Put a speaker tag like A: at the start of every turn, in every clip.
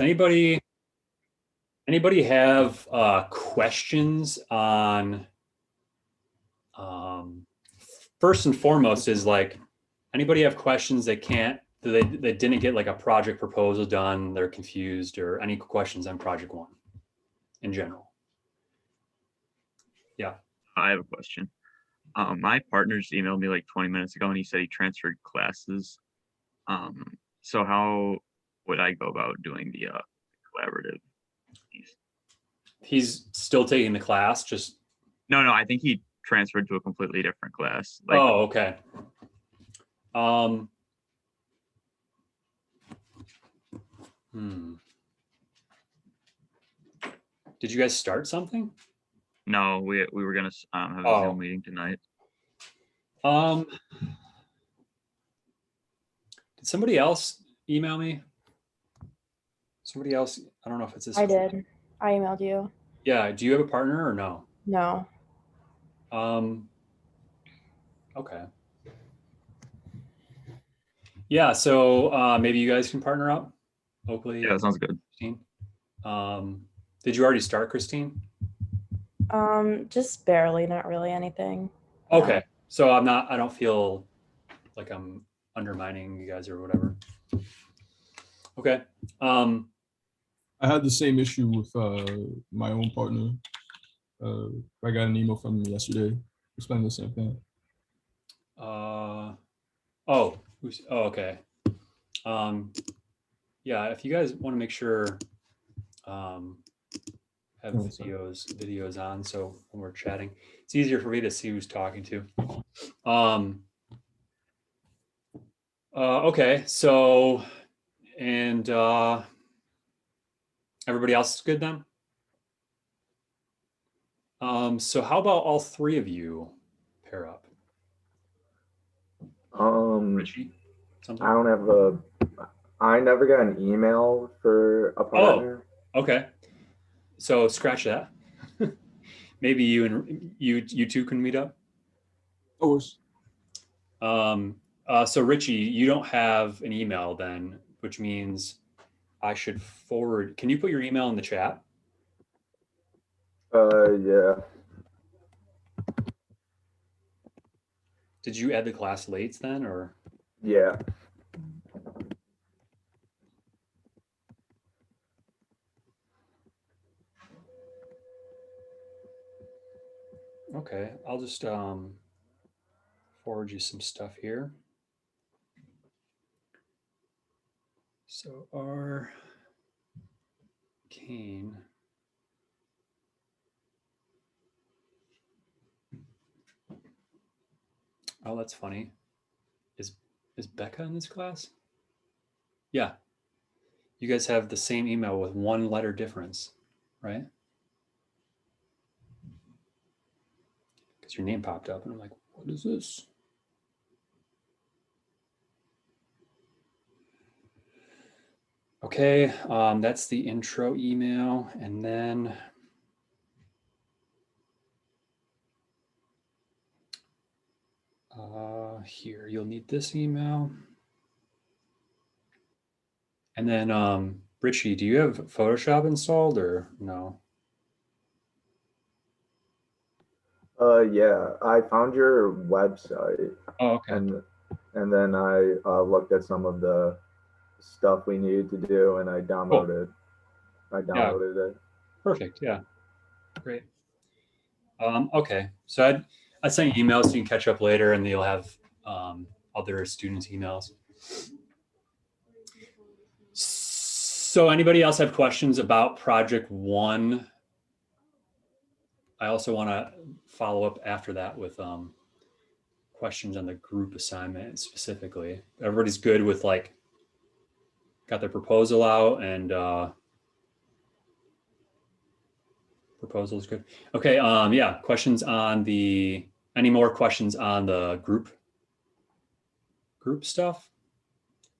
A: Anybody have questions on first and foremost is like, anybody have questions they didn't get like a project proposal done, they're confused, or any questions on project one in general? Yeah.
B: I have a question. My partner just emailed me like 20 minutes ago and he said he transferred classes. So how would I go about doing the collaborative piece?
A: He's still taking the class, just
B: No, I think he transferred to a completely different class. Like,
A: oh, okay. Did you guys start something?
B: no, we were gonna have a Zoom meeting tonight.
A: Did somebody else email me? Somebody else, I don't know if it's this.
C: I did. I emailed you.
A: Yeah, do you have a partner or no?
C: No.
A: Okay. Yeah, so maybe you guys can partner up, Oakley.
B: Yeah, that sounds good.
A: Christine. Did you already start, Christine?
C: Just barely, not really anything.
A: Okay, no. So I don't feel like I'm undermining you guys or whatever. Okay.
D: I had the same issue with my own partner. I got an email from him yesterday explaining the same thing.
A: Okay. Yeah, if you guys want to make sure have videos on, so when we're chatting, it's easier for me to see who's talking to. Okay, so and everybody else is good then? So how about all three of you pair up? Richie, something?
E: I never got an email for a partner.
A: Oh, okay. So scratch that. Maybe you two can meet up.
D: Of course.
A: So Richie, you don't have an email then, which means I should forward. Can you put your email in the chat?
E: Yeah.
A: Did you add the class lates then, or?
E: Yeah.
A: Okay, I'll just forward you some stuff here. So R. Kane. Oh, that's funny. Is Becca in this class? Yeah. You guys have the same email with one letter difference, right? Because your name popped up and I'm like, what is this? Okay, that's the intro email. And then here, you'll need this email. And then Richie, do you have Photoshop installed or no?
E: Yeah, I found your website.
A: Oh, okay.
E: And then I looked at some of the stuff we needed to do, and I downloaded. Cool. I downloaded it.
A: Perfect. Yeah. Great. Okay. So I'd send you emails so you can catch up later, and you'll have other students' emails. So anybody else have questions about project one? I also want to follow up after that with questions on the group assignment specifically. Everybody's good with like, got their proposal out and proposal is good. Okay, yeah, questions on any more questions on the group stuff?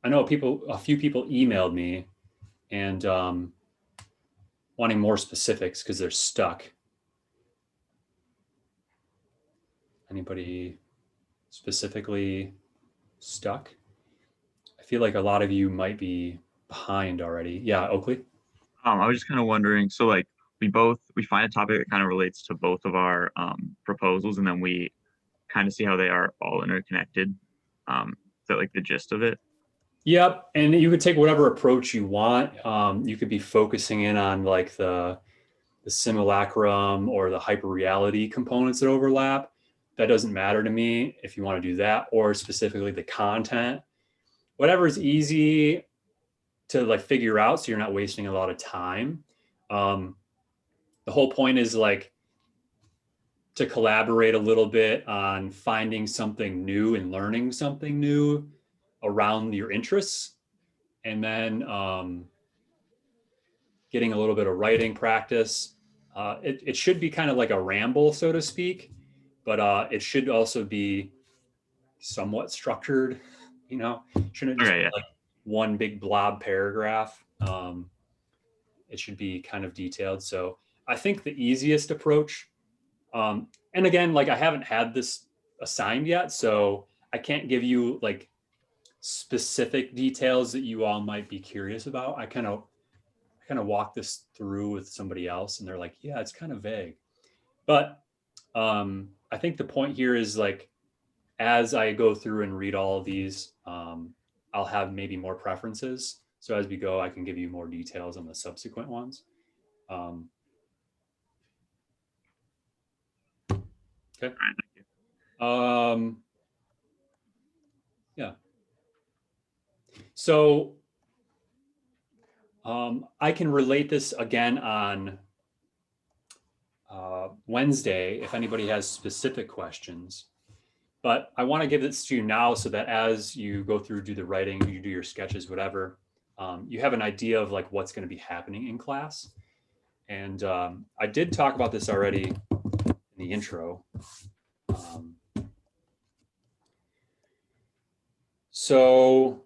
A: I know a few people emailed me and wanting more specifics because they're stuck. Anybody specifically stuck? I feel like a lot of you might be behind already. Yeah, Oakley.
B: I was just kind of wondering, so like we find a topic that kind of relates to both of our proposals, and then we kind of see how they are all interconnected. Is that like the gist of it?
A: Yep, and you could take whatever approach you want. You could be focusing in on like the simulacrum or the hyperreality components that overlap. That doesn't matter to me if you want to do that, or specifically the content. Whatever is easy to like figure out so you're not wasting a lot of time. The whole point is like to collaborate a little bit on finding something new and learning something new around your interests, and then getting a little bit of writing practice. It should be kind of like a ramble, so to speak, but it should also be somewhat structured. You know, shouldn't just
B: Okay,
A: be
B: yeah.
A: like one big blob paragraph. It should be kind of detailed. So I think the easiest approach, and again, like I haven't had this assigned yet, so I can't give you like specific details that you all might be curious about. I kind of walked this through with somebody else and they're like, yeah, it's kind of vague. But I think the point here is like, as I go through and read all of these, I'll have maybe more preferences. So as we go, I can give you more details on the subsequent ones. Okay.
B: All right, thank you.
A: Yeah. So I can relate this again on Wednesday if anybody has specific questions. But I want to give this to you now so that as you go through, do the writing, you do your sketches, whatever, you have an idea of like what's going to be happening in class. And I did talk about this already in the intro. So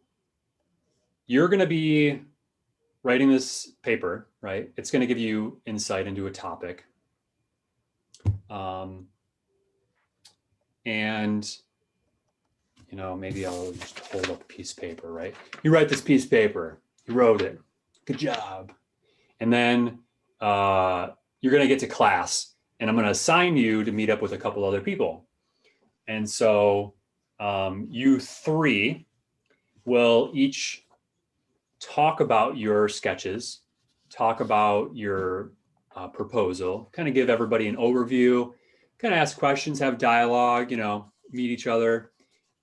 A: you're going to be writing this paper, right? It's going to give you insight into a topic. And, you know, maybe I'll just hold up a piece of paper, right? You write this piece of paper, you wrote it, good job. And then you're going to get to class and I'm going to assign you to meet up with a couple other people. And so you three will each talk about your sketches, talk about your proposal, kind of give everybody an overview, kind of ask questions, have dialogue, you know, meet each other.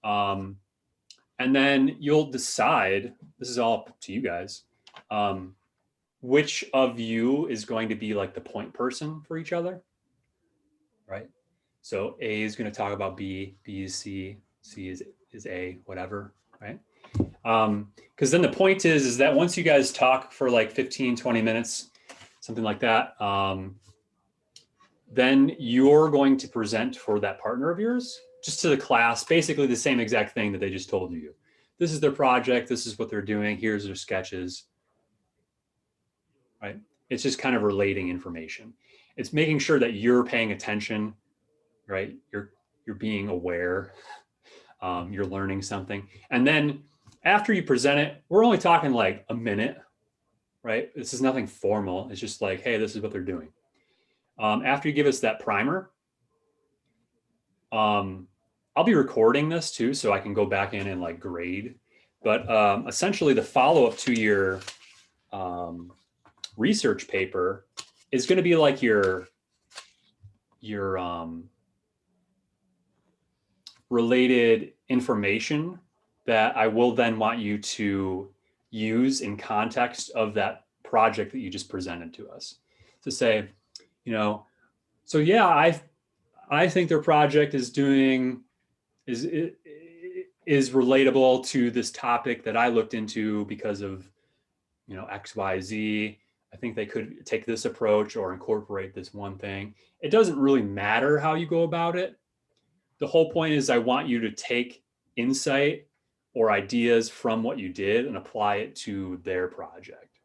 A: And then you'll decide, this is all up to you guys, which of you is going to be like the point person for each other, right? So A is going to talk about B, B is C, C is A, whatever, right? Because then the point is that once you guys talk for like 15, 20 minutes, something like that, then you're going to present for that partner of yours, just to the class, basically the same exact thing that they just told you. This is their project, this is what they're doing, here's their sketches, right? It's just kind of relating information. It's making sure that you're paying attention, right? You're being aware, you're learning something. And then after you present it, we're only talking like a minute, right? This is nothing formal. It's just like, hey, this is what they're doing. After you give us that primer, I'll be recording this too, so I can go back in and like grade. But essentially the follow-up to your research paper is going to be like your related information that I will then want you to use in context of that project that you just presented to us. To say, you know, so yeah, I think their project is relatable to this topic that I looked into because of, you know, X, Y, Z. I think they could take this approach or incorporate this one thing. It doesn't really matter how you go about it. The whole point is I want you to take insight or ideas from what you did and apply it to their project.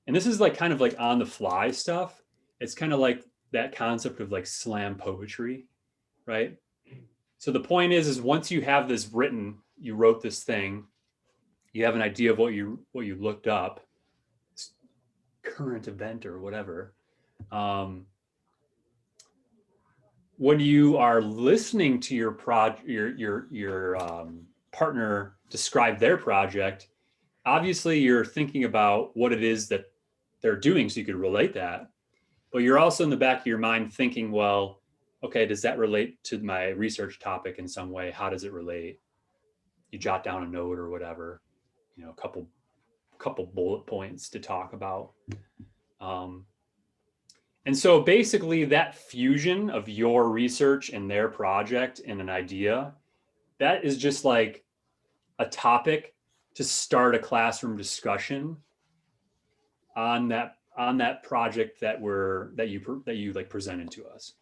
A: And this is like kind of like on the fly stuff. It's kind of like that concept of like slam poetry, right? So the point is once you have this written, you wrote this thing, you have an idea of what you looked up, current event or whatever. When you are listening to your partner describe their project, obviously you're thinking about what it is that they're doing so you could relate that. But you're also in the back of your mind thinking, well, okay, does that relate to my research topic in some way? How does it relate? You jot down a note or whatever, a couple bullet points to talk about. And so basically that fusion of your research and their project and an idea, that is just like a topic to start a classroom discussion on that project that you like presented to us.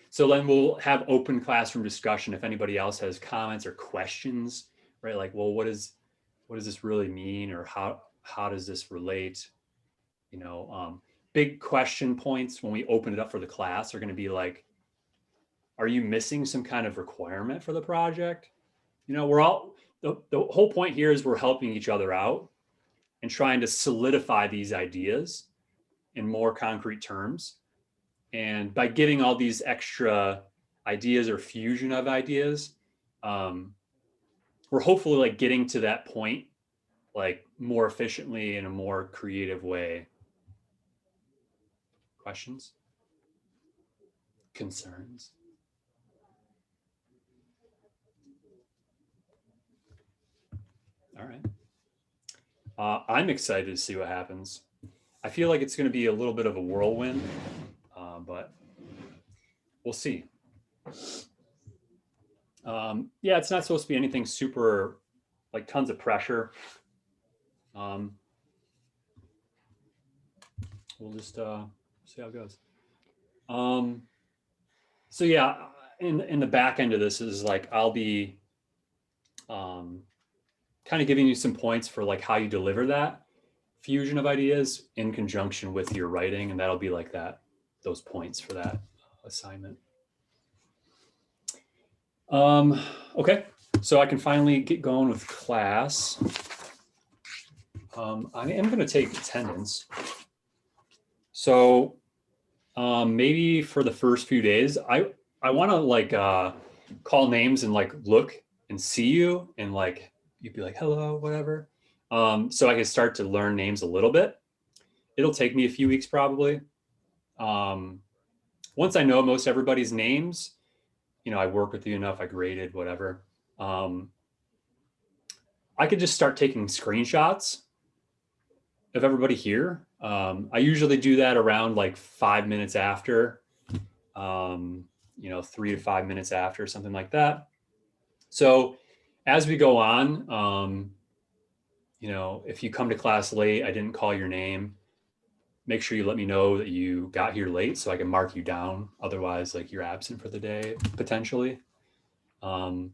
A: So then we'll have open classroom discussion if anybody else has comments or questions, right? Like, well, what does this really mean, or how does this relate? Big question points when we open it up for the class are going to be like, are you missing some kind of requirement for the project? We're all, the whole point here is we're helping each other out and trying to solidify these ideas in more concrete terms. And by giving all these extra ideas or fusion of ideas, we're hopefully like getting to that point like more efficiently in a more creative way. Questions? Concerns? All right. I'm excited to see what happens. I feel like it's going to be a little bit of a whirlwind, but we'll see. Yeah, it's not supposed to be anything super, like tons of pressure. We'll just see how it goes. So yeah, in the back end of this is like, I'll be kind of giving you some points for like how you deliver that fusion of ideas in conjunction with your writing. And that'll be like those points for that assignment. Okay, so I can finally get going with class. I am going to take attendance. So maybe for the first few days, I want to like call names and like look and see you, and like you'd be like, hello, whatever. So I can start to learn names a little bit. It'll take me a few weeks probably. Once I know most everybody's names, I work with you enough, I graded, whatever. I could just start taking screenshots of everybody here. I usually do that around like 5 minutes after, 3 to 5 minutes after, something like that. So as we go on, if you come to class late, I didn't call your name, make sure you let me know that you got here late so I can mark you down. Otherwise, like you're absent for the day, potentially. So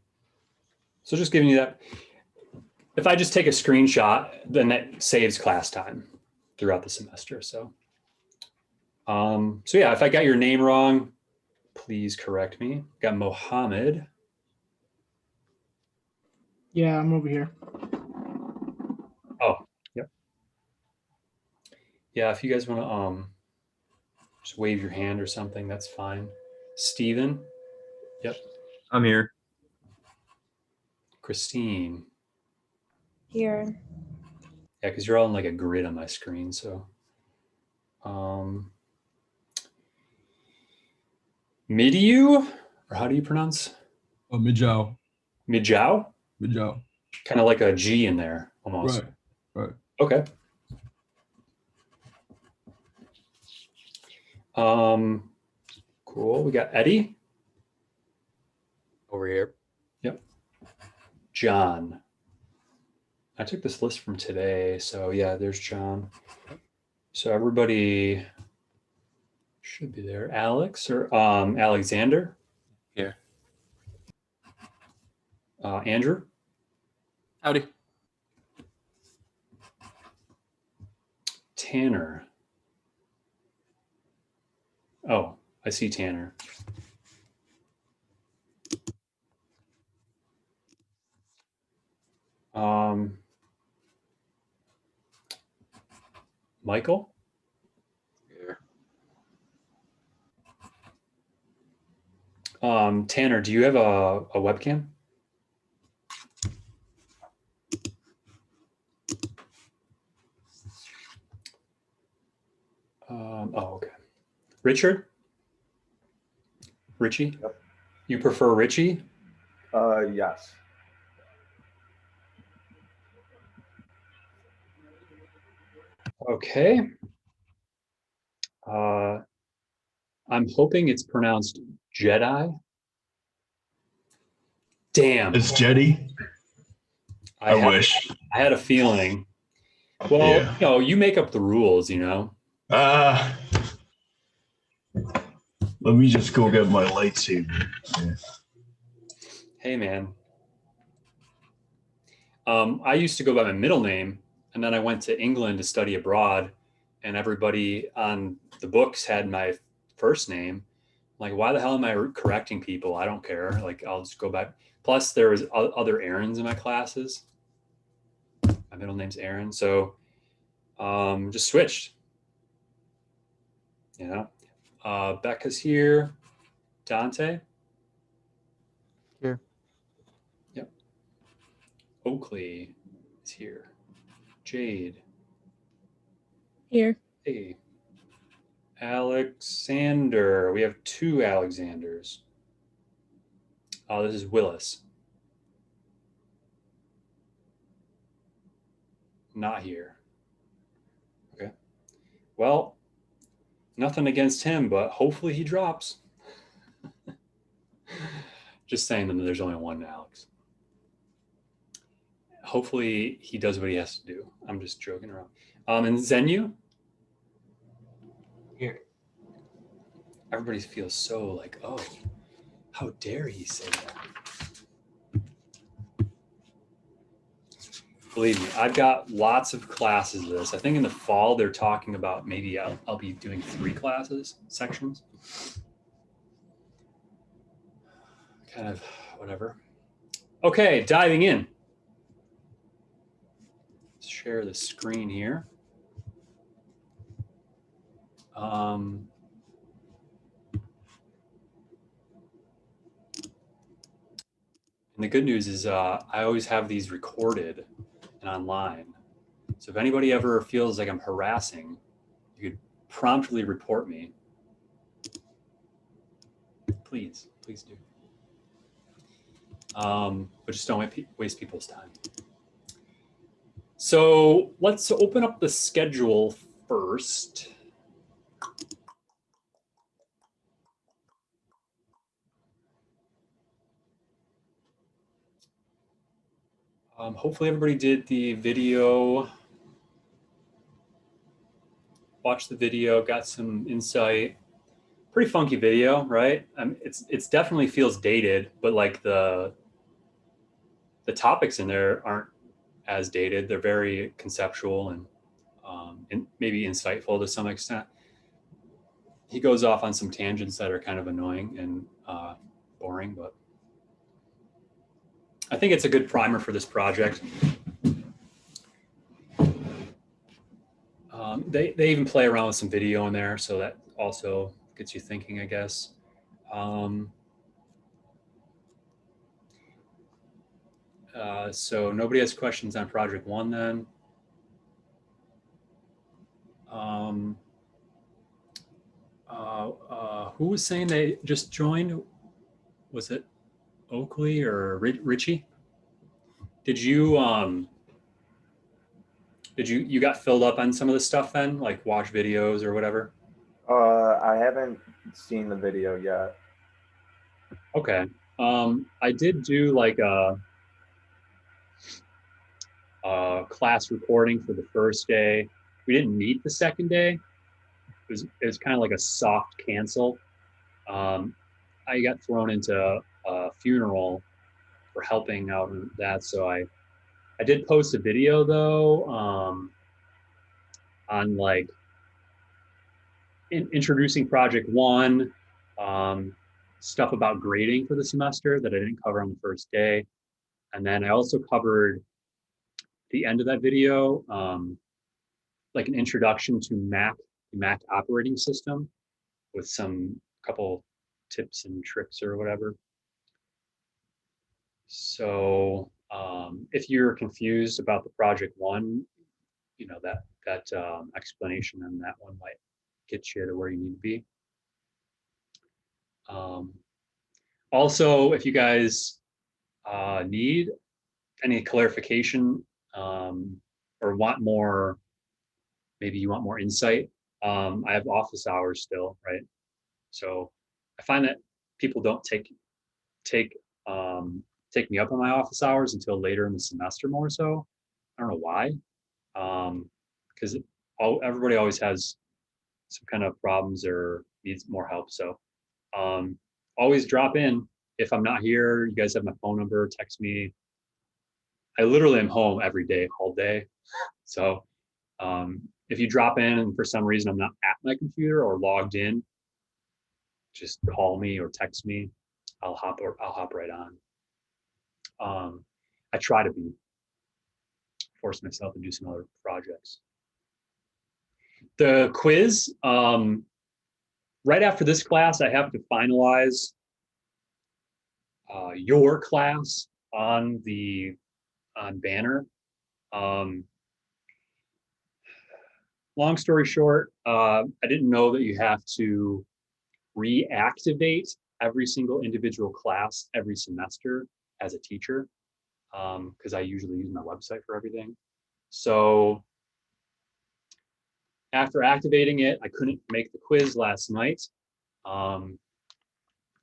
A: just giving you that. If I just take a screenshot, then that saves class time throughout the semester. So yeah, if I got your name wrong, please correct me. Got Mohammed.
F: Yeah, I'm over here.
A: Oh, yep. Yeah, if you guys want to just wave your hand or something, that's fine. Steven. Yep.
B: I'm here.
A: Christine.
C: Here.
A: Yeah, because you're all in like a grid on my screen. So Midiu, or how do you pronounce?
D: Mijao.
A: Mijao?
D: Mijao.
A: Kind of like a G in there almost.
D: Right.
A: Okay. Cool. We got Eddie.
G: Over here.
A: Yep. John. I took this list from today. So yeah, there's John. So everybody should be there. Alex or Alexander.
G: Here.
A: Andrew.
G: Howdy.
A: Tanner. Oh, I see Tanner. Michael?
G: Here.
A: Tanner, do you have a webcam? Oh, okay. Richard? Richie?
E: Yep.
A: You prefer Richie?
E: Yes.
A: Okay. I'm hoping it's pronounced Jedi. Damn.
H: It's Jetty. I wish.
A: I had a feeling. Well,
H: Yeah.
A: you know, you make up the rules, you know.
H: Let me just go get my lightsaber. Yeah.
A: Hey, man. I used to go by my middle name, and then I went to England to study abroad, and everybody on the books had my first name. Like, why the hell am I correcting people? I don't care. Like, I'll just go back. Plus, there was other Aarons in my classes. My middle name's Aaron, so just switched. You know, Becca's here. Dante.
G: Here.
A: Yep. Oakley is here. Jade.
C: Here.
A: Hey. Alexander. We have two Alexanders. Oh, this is Willis. Not here. Okay. Well, nothing against him, but hopefully he drops. Just saying that there's only one Alex. Hopefully he does what he has to do. I'm just joking around. And Zenu?
G: Here.
A: Everybody feels so like, oh, how dare he say that? Believe me, I've got lots of classes of this. I think in the fall, they're talking about maybe I'll be doing 3 classes, sections. Kind of whatever. Okay, diving in. Let's share the screen here. And the good news is I always have these recorded and online. So if anybody ever feels like I'm harassing, you could promptly report me. Please do. But just don't waste people's time. So let's open up the schedule first. Hopefully everybody did the video, watched the video, got some insight. Pretty funky video, right? It's definitely feels dated, but like the topics in there aren't as dated. They're very conceptual and maybe insightful to some extent. He goes off on some tangents that are kind of annoying and boring, but I think it's a good primer for this project. They even play around with some video in there, so that also gets you thinking, I guess. So nobody has questions on project 1 then. Who was saying they just joined? Was it Oakley or Richie? Did you got filled up on some of the stuff then, like watch videos or whatever?
E: I haven't seen the video yet.
A: Okay. I did do like a class recording for the first day. We didn't meet the second day. It was kind of like a soft cancel. I got thrown into a funeral for helping out in that, so I did post a video though on like introducing project 1, stuff about grading for the semester that I didn't cover on the first day, and then I also covered the end of that video, like an introduction to Mac operating system with some couple tips and tricks or whatever. So if you're confused about the project one, you know, that explanation on that one might get you to where you need to be. Also, if you guys need any clarification or want more, maybe you want more insight, I have office hours still, right? So I find that people don't take me up on my office hours until later in the semester more so. I don't know why, because everybody always has some kind of problems or needs more help. So always drop in. If I'm not here, you guys have my phone number, text me. I literally am home every day, all day. So if you drop in and for some reason I'm not at my computer or logged in, just call me or text me. I'll hop right on. I try to force myself to do some other projects. The quiz, right after this class, I have to finalize your class on Banner. Long story short, I didn't know that you have to reactivate every single individual class every semester as a teacher, because I usually use my website for everything. So after activating it, I couldn't make the quiz last night. The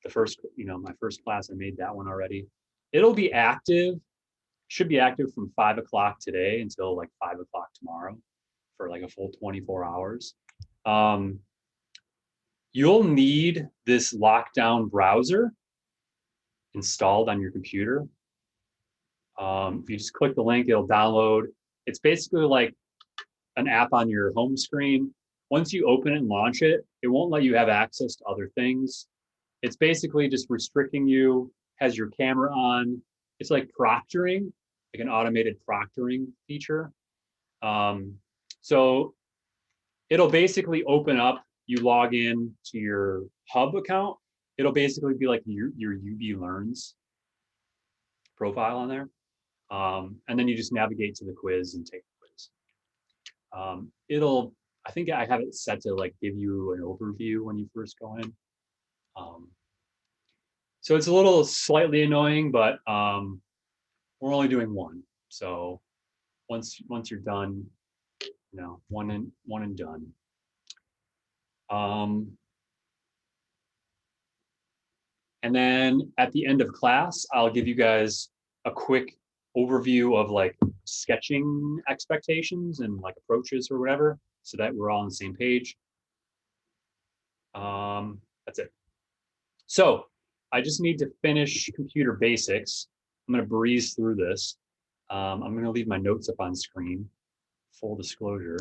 A: first, my first class, I made that one already. It'll be active, should be active from 5 o'clock today until like 5 o'clock tomorrow for like a full 24 hours. You'll need this lockdown browser installed on your computer. If you just click the link, it'll download. It's basically like an app on your home screen. Once you open it and launch it, it won't let you have access to other things. It's basically just restricting you, has your camera on. It's like proctoring, like an automated proctoring feature. So it'll basically open up, you log in to your Hub account. It'll basically be like your UB Learns profile on there. And then you just navigate to the quiz and take the quiz. I think I have it set to like give you an overview when you first go in. So it's a little slightly annoying, but we're only doing one. So once you're done, one and done. And then at the end of class, I'll give you guys a quick overview of like sketching expectations and like approaches or whatever, so that we're all on the same page. That's it. So I just need to finish computer basics. I'm going to breeze through this. I'm going to leave my notes up on screen, full disclosure.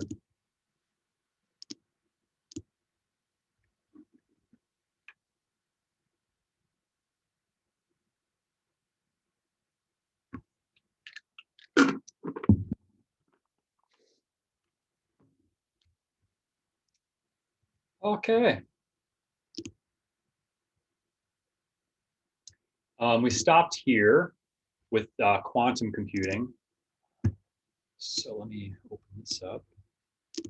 A: Okay. We stopped here with quantum computing. So let me open this up. I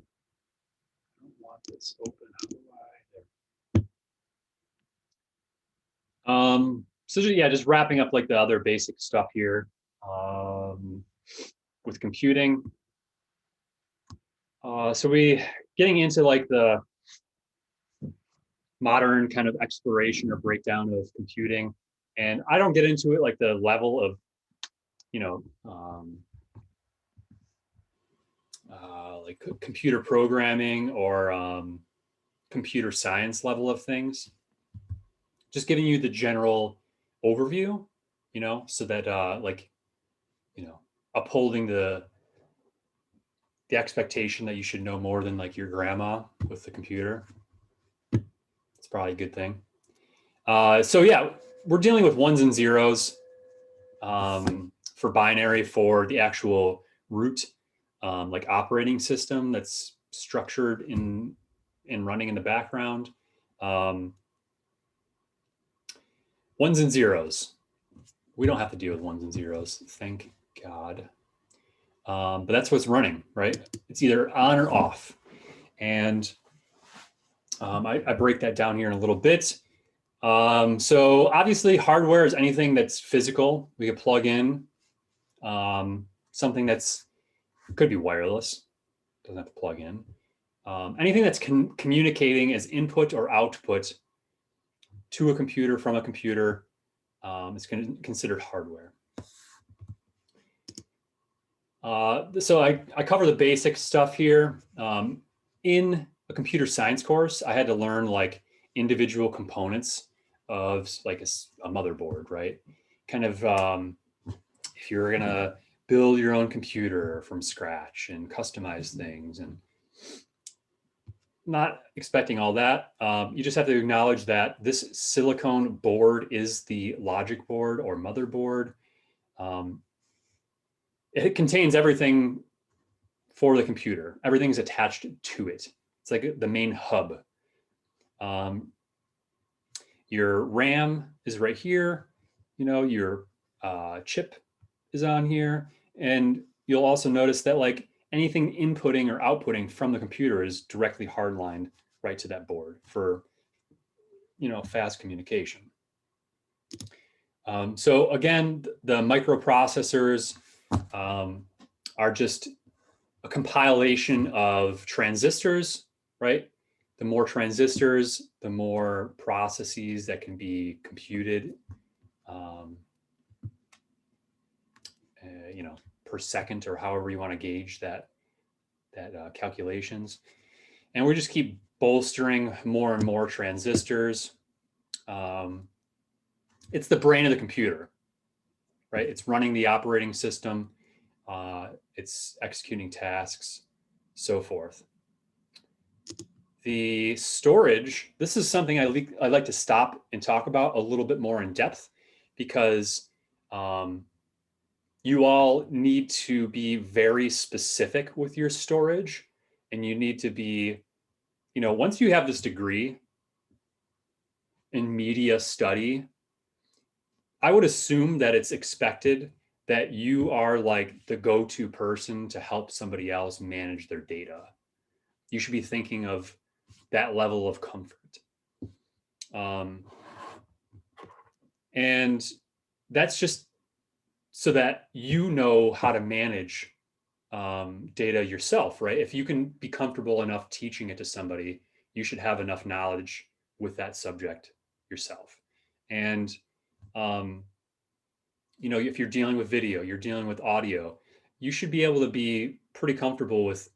A: don't want this open. How do I? So yeah, just wrapping up like the other basic stuff here with computing. So we getting into like the modern kind of exploration or breakdown of computing. And I don't get into it like the level of, like computer programming or computer science level of things. Just giving you the general overview, so that upholding the expectation that you should know more than like your grandma with the computer. It's probably a good thing. So yeah, we're dealing with ones and zeros for binary for the actual root, like operating system that's structured in running in the background. Ones and zeros. We don't have to deal with ones and zeros, thank God. But that's what's running, right? It's either on or off. And I break that down here in a little bit. So obviously hardware is anything that's physical. We could plug in something that's could be wireless, doesn't have to plug in. Anything that's communicating as input or output to a computer from a computer is considered hardware. So I cover the basic stuff here. In a computer science course, I had to learn like individual components of like a motherboard, right? Kind of if you're gonna build your own computer from scratch and customize things, and not expecting all that. You just have to acknowledge that this silicone board is the logic board or motherboard. It contains everything for the computer. Everything's attached to it. It's like the main hub. Your RAM is right here. You know, your chip is on here. And you'll also notice that like anything inputting or outputting from the computer is directly hardlined right to that board for, you know, fast communication. So again, the microprocessors are just a compilation of transistors, right? The more transistors, the more processes that can be computed, you know, per second, or however you want to gauge that calculations. And we just keep bolstering more and more transistors. It's the brain of the computer, right? It's running the operating system. It's executing tasks, so forth. The storage, this is something I like to stop and talk about a little bit more in depth, because you all need to be very specific with your storage, and you need to be, you know, once you have this degree in media study, I would assume that it's expected that you are like the go-to person to help somebody else manage their data. You should be thinking of that level of comfort. And that's just so that you know how to manage data yourself, right? If you can be comfortable enough teaching it to somebody, you should have enough knowledge with that subject yourself. And you know, if you're dealing with video, you're dealing with audio, you should be able to be pretty comfortable with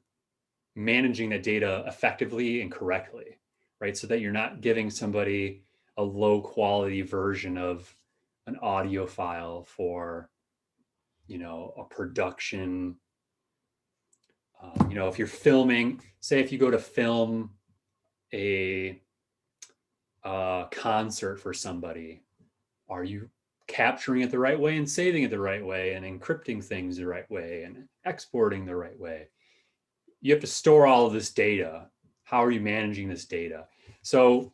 A: managing that data effectively and correctly, right? So that you're not giving somebody a low quality version of an audio file for, you know, a production. You know, if you're filming, say if you go to film a concert for somebody, are you capturing it the right way and saving it the right way and encrypting things the right way and exporting the right way? You have to store all of this data. How are you managing this data? So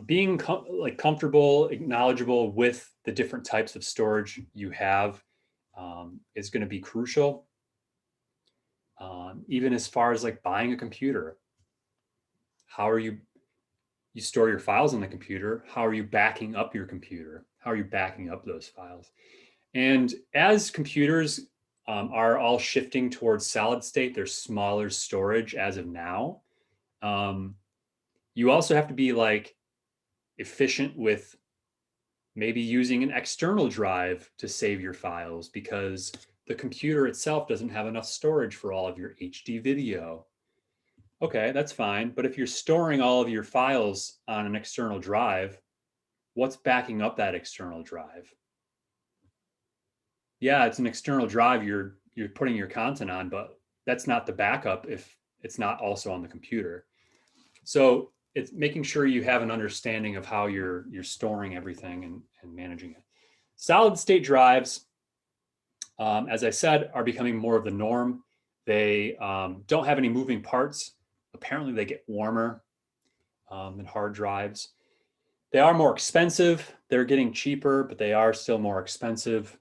A: being comfortable, knowledgeable with the different types of storage you have is going to be crucial. Even as far as like buying a computer, how are you store your files on the computer? How are you backing up your computer? How are you backing up those files? And as computers are all shifting towards solid state, there's smaller storage as of now. You also have to be like efficient with maybe using an external drive to save your files, because the computer itself doesn't have enough storage for all of your HD video. Okay, that's fine. But if you're storing all of your files on an external drive, what's backing up that external drive? Yeah, it's an external drive you're putting your content on, but that's not the backup if it's not also on the computer. So it's making sure you have an understanding of how you're storing everything and managing it. Solid state drives, as I said, are becoming more of the norm. They don't have any moving parts. Apparently they get warmer than hard drives. They are more expensive. They're getting cheaper, but they are still more expensive.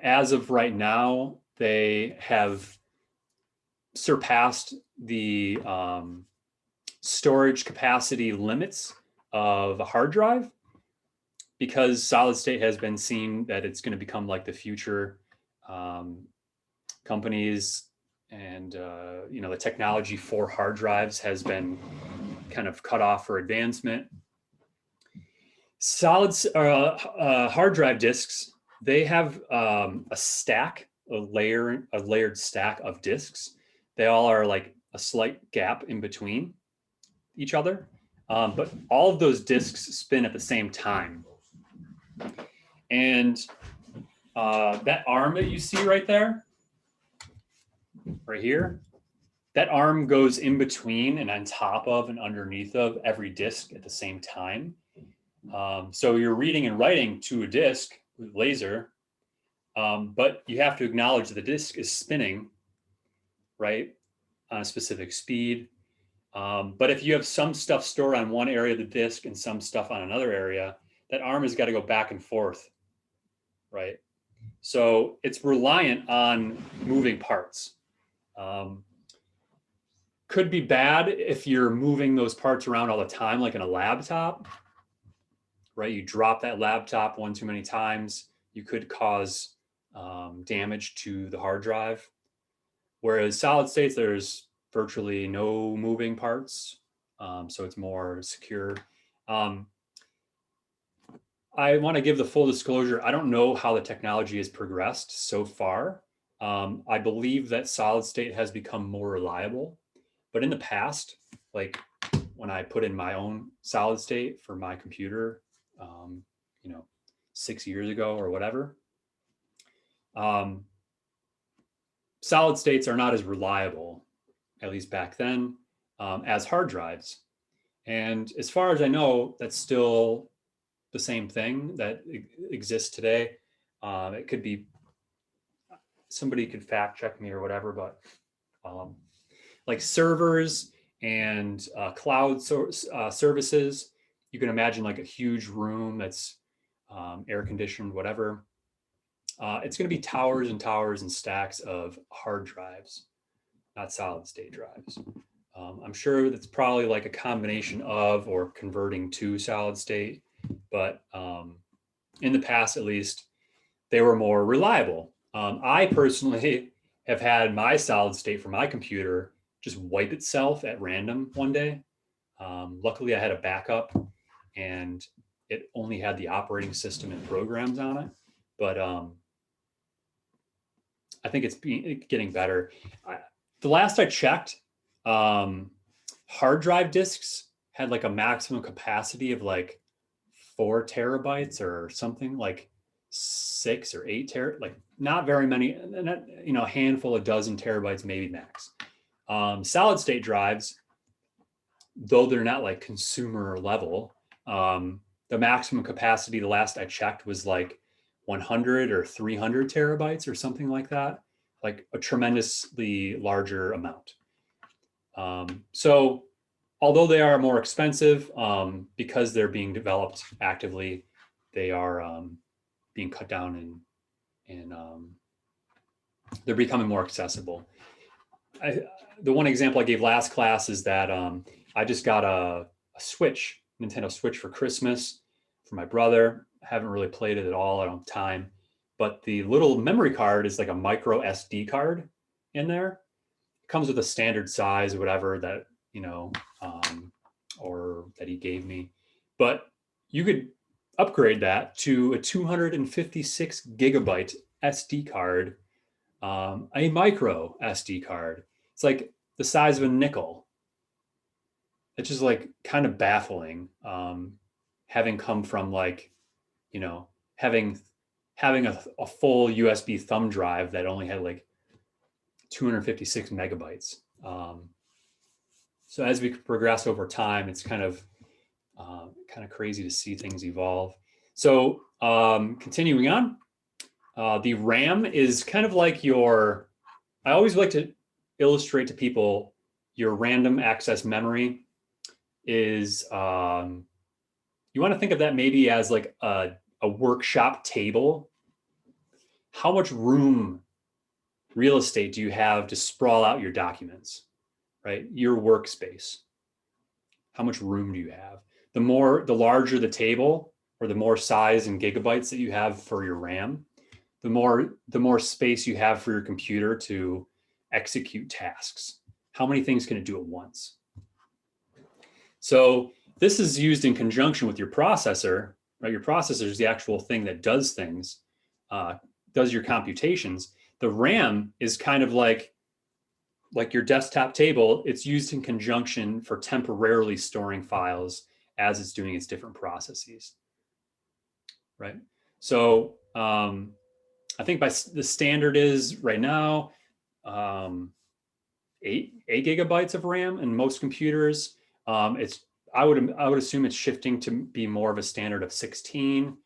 A: As of right now, they have surpassed the storage capacity limits of a hard drive, because solid state has been seen that it's going to become like the future. Companies and the technology for hard drives has been kind of cut off for advancement. Hard drive disks, they have a layered stack of disks. They all are like a slight gap in between each other, but all of those disks spin at the same time. And that arm that you see right there, right here, that arm goes in between and on top of and underneath of every disk at the same time. So you're reading and writing to a disk with laser, but you have to acknowledge that the disk is spinning, right, on a specific speed. But if you have some stuff stored on one area of the disk and some stuff on another area, that arm has got to go back and forth, right? So it's reliant on moving parts. Could be bad if you're moving those parts around all the time, like in a laptop, right? You drop that laptop one too many times, you could cause damage to the hard drive. Whereas solid states, there's virtually no moving parts, so it's more secure. I want to give the full disclosure. I don't know how the technology has progressed so far. I believe that solid state has become more reliable, but in the past, like when I put in my own solid state for my computer, 6 years ago or whatever, solid states are not as reliable, at least back then, as hard drives. And as far as I know, that's still the same thing that exists today. It could be, somebody could fact check me or whatever, but like servers and cloud services, you can imagine like a huge room that's air conditioned, whatever. It's going to be towers and towers and stacks of hard drives, not solid state drives. I'm sure that's probably like a combination of or converting to solid state, but in the past, at least, they were more reliable. I personally have had my solid state for my computer just wipe itself at random one day. Luckily, I had a backup and it only had the operating system and programs on it. But I think it's getting better. The last I checked, hard drive disks had like a maximum capacity of like 4 terabytes or something, like 6 or 8 like not very many, a handful, a dozen terabytes maybe max. Solid state drives, though they're not like consumer level, the maximum capacity the last I checked was like 100 or 300 terabytes or something like that, like a tremendously larger amount. So although they are more expensive, because they're being developed actively, they are being cut down and they're becoming more accessible. The one example I gave last class is that I just got a Switch, Nintendo Switch for Christmas for my brother. I haven't really played it at all. I don't have time. But the little memory card is like a micro SD card in there. It comes with a standard size or whatever that, or that he gave me. But you could upgrade that to a 256 gigabyte SD card, a micro SD card. It's like the size of a nickel. It's just like kind of baffling, having come from like, having a full USB thumb drive that only had like 256 megabytes. So as we progress over time, it's kind of crazy to see things evolve. So continuing on, the RAM is kind of like your, I always like to illustrate to people your random access memory is, you want to think of that maybe as like a workshop table. How much real estate do you have to sprawl out your documents, right? Your workspace. How much room do you have? The larger the table, or the more size in gigabytes that you have for your RAM, the more space you have for your computer to execute tasks. How many things can it do at once? So this is used in conjunction with your processor, right? Your processor is the actual thing that does things, does your computations. The RAM is kind of like your desktop table. It's used in conjunction for temporarily storing files as it's doing its different processes, right? So I think by the standard is right now 8 gigabytes of RAM in most computers. I would assume it's shifting to be more of a standard of 16.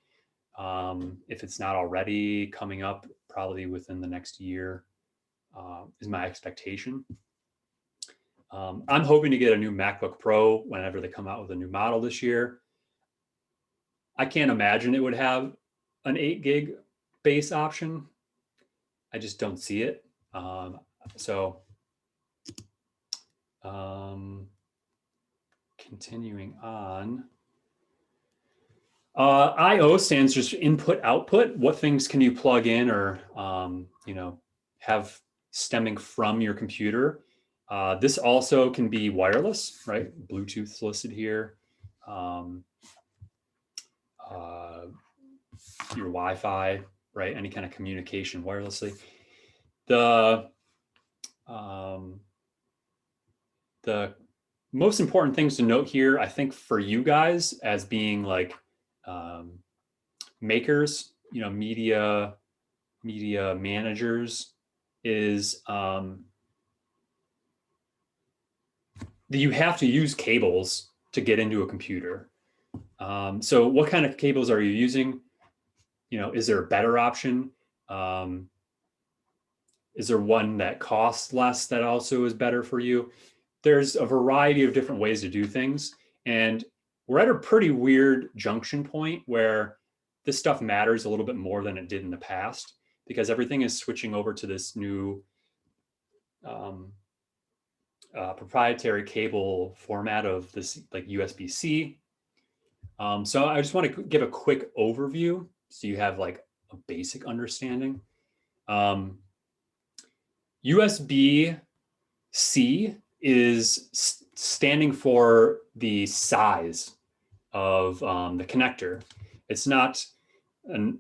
A: If it's not already coming up, probably within the next year, is my expectation. I'm hoping to get a new MacBook Pro whenever they come out with a new model this year. I can't imagine it would have an 8 gig base option. I just don't see it. Continuing on. I/O stands just input output. What things can you plug in or have stemming from your computer? This also can be wireless, right? Bluetooth listed here. Your Wi-Fi, right? Any kind of communication wirelessly. The most important things to note here, I think, for you guys as being like makers, media managers, is that you have to use cables to get into a computer. So what kind of cables are you using? Is there a better option? Is there one that costs less that also is better for you? There's a variety of different ways to do things. And we're at a pretty weird junction point where this stuff matters a little bit more than it did in the past, because everything is switching over to this new proprietary cable format of this like USB-C. So I just want to give a quick overview so you have like a basic understanding. USB-C is standing for the size of the connector. It's not an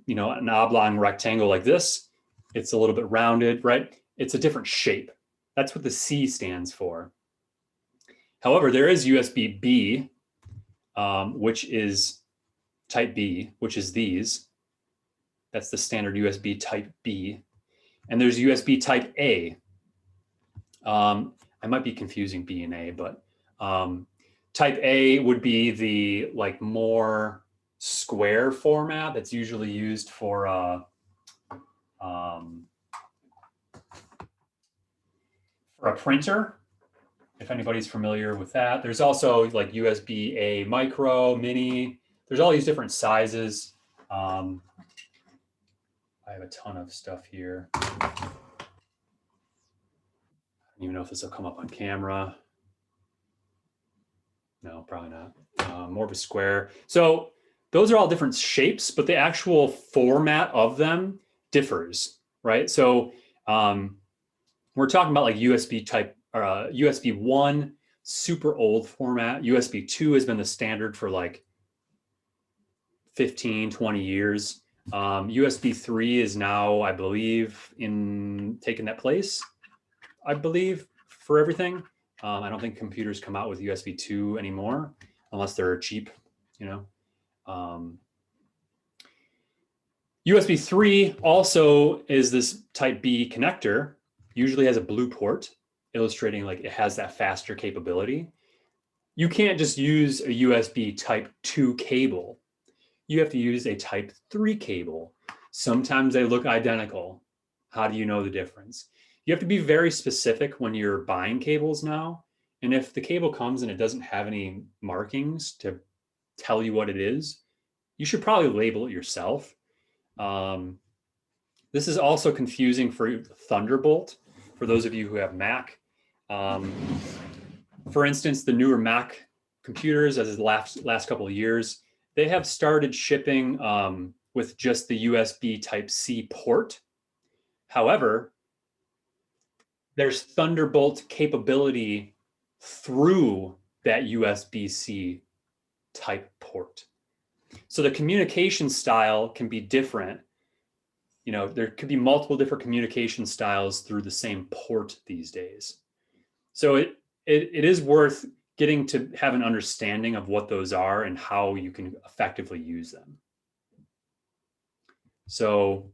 A: oblong rectangle like this. It's a little bit rounded, right? It's a different shape. That's what the C stands for. However, there is USB-B, which is type B, which is these. That's the standard USB type B. And there's USB type A. I might be confusing B and A, but type A would be the like more square format that's usually used for a printer, if anybody's familiar with that. There's also like USB A micro, mini. There's all these different sizes. I have a ton of stuff here. I don't even know if this will come up on camera. No, probably not. More of a square. So those are all different shapes, but the actual format of them differs, right? So we're talking about like USB type, USB 1, super old format. USB 2 has been the standard for like 15, 20 years. USB 3 is now, I believe, taking that place, I believe, for everything. I don't think computers come out with USB 2 anymore, unless they're cheap, USB 3 also is this type B connector, usually has a blue port, illustrating like it has that faster capability. You can't just use a USB type 2 cable. you have to use a type 3 cable. Sometimes they look identical. How do you know the difference? You have to be very specific when you're buying cables now. And if the cable comes and it doesn't have any markings to tell you what it is, you should probably label it yourself. This is also confusing for Thunderbolt, for those of you who have Mac. For instance, the newer Mac computers, as the last couple of years, they have started shipping with just the USB Type-C port. However, there's Thunderbolt capability through that USB-C type port. So the communication style can be different. You know, there could be multiple different communication styles through the same port these days. So it is worth getting to have an understanding of what those are and how you can effectively use them. So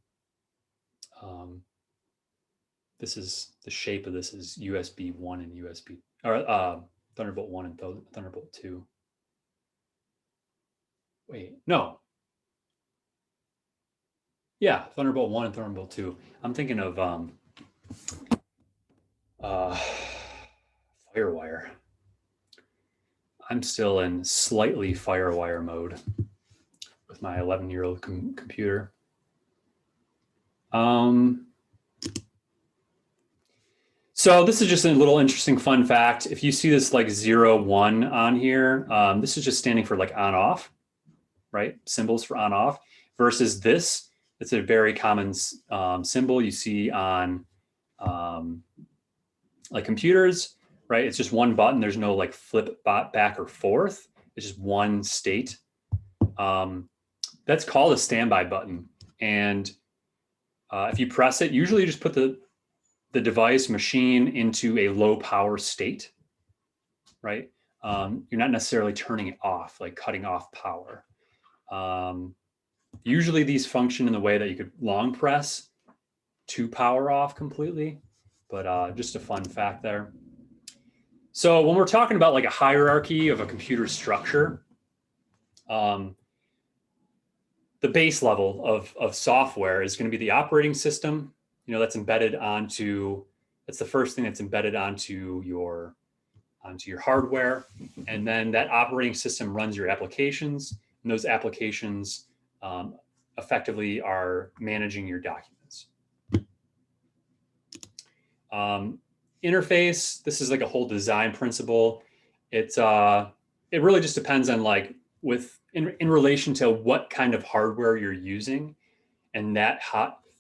A: this is the shape of this is USB 1 and USB, or Thunderbolt 1 and Thunderbolt 2. Wait, no. Yeah, Thunderbolt 1 and Thunderbolt 2. I'm thinking of Firewire. I'm still in slightly Firewire mode with my 11-year-old computer. So this is just a little interesting fun fact. If you see this like 0, 1 on here, this is just standing for like on off, right? Symbols for on off versus this. It's a very common symbol you see on like computers, right? It's just one button. There's no like flip back or forth. It's just one state. That's called a standby button. And if you press it, usually you just put the device machine into a low power state, right? You're not necessarily turning it off, like cutting off power. Usually these function in the way that you could long press to power off completely, but just a fun fact there. So when we're talking about like a hierarchy of a computer structure, the base level of software is going to be the operating system. You know, that's embedded onto, that's the first thing that's embedded onto your hardware. And then that operating system runs your applications, and those applications effectively are managing your documents. Interface, this is like a whole design principle. It really just depends on like in relation to what kind of hardware you're using, and that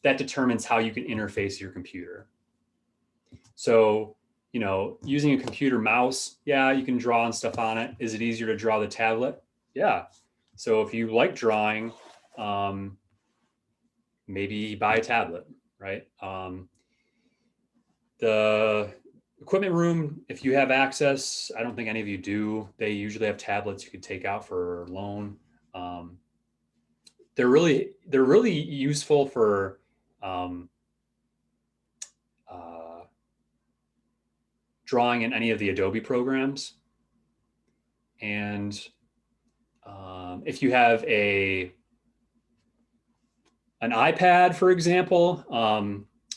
A: determines how you can interface your computer. So, you know, using a computer mouse, yeah, you can draw and stuff on it. Is it easier to draw the tablet? Yeah. So if you like drawing, maybe buy a tablet, right? The equipment room, if you have access, I don't think any of you do, they usually have tablets you could take out for loan. They're really useful for drawing in any of the Adobe programs. And if you have an iPad, for example,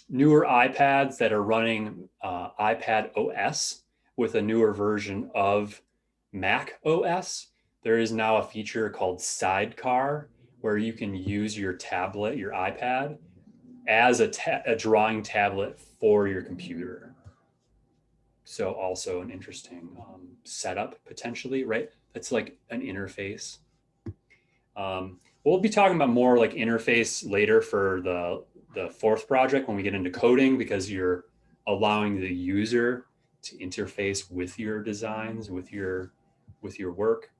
A: newer iPads that are running iPad OS with a newer version of Mac OS, there is now a feature called Sidecar, where you can use your tablet, your iPad, as a drawing tablet for your computer. So also an interesting setup potentially, right? That's like an interface. We'll be talking about more like interface later for the fourth project when we get into coding, because you're allowing the user to interface with your designs, with your work.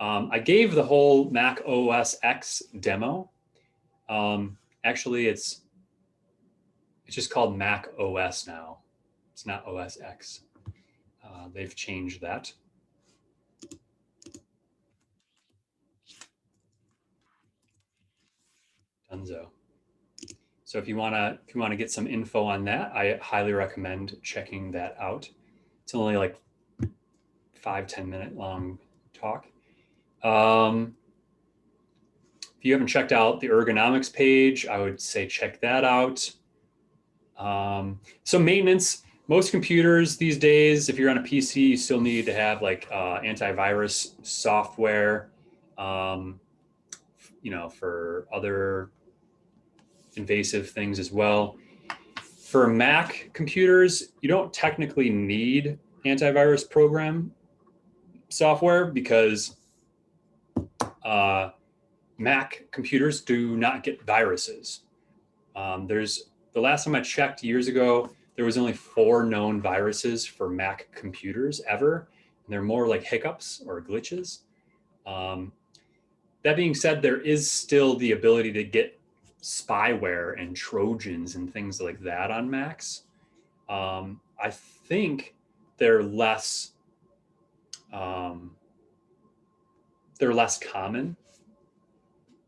A: I gave the whole Mac OS X demo. Actually, it's just called Mac OS now. It's not OS X. They've changed that. Dunzo. So if you wanna get some info on that, I highly recommend checking that out. It's only like 5-10 minute long talk. If you haven't checked out the ergonomics page, I would say check that out. So maintenance, most computers these days, if you're on a PC, you still need to have like antivirus software, for other invasive things as well. For Mac computers, you don't technically need antivirus program software because Mac computers do not get viruses. There's the last time I checked years ago, there was only 4 known viruses for Mac computers ever. And they're more like hiccups or glitches. That being said, there is still the ability to get spyware and Trojans and things like that on Macs. I think they're less common.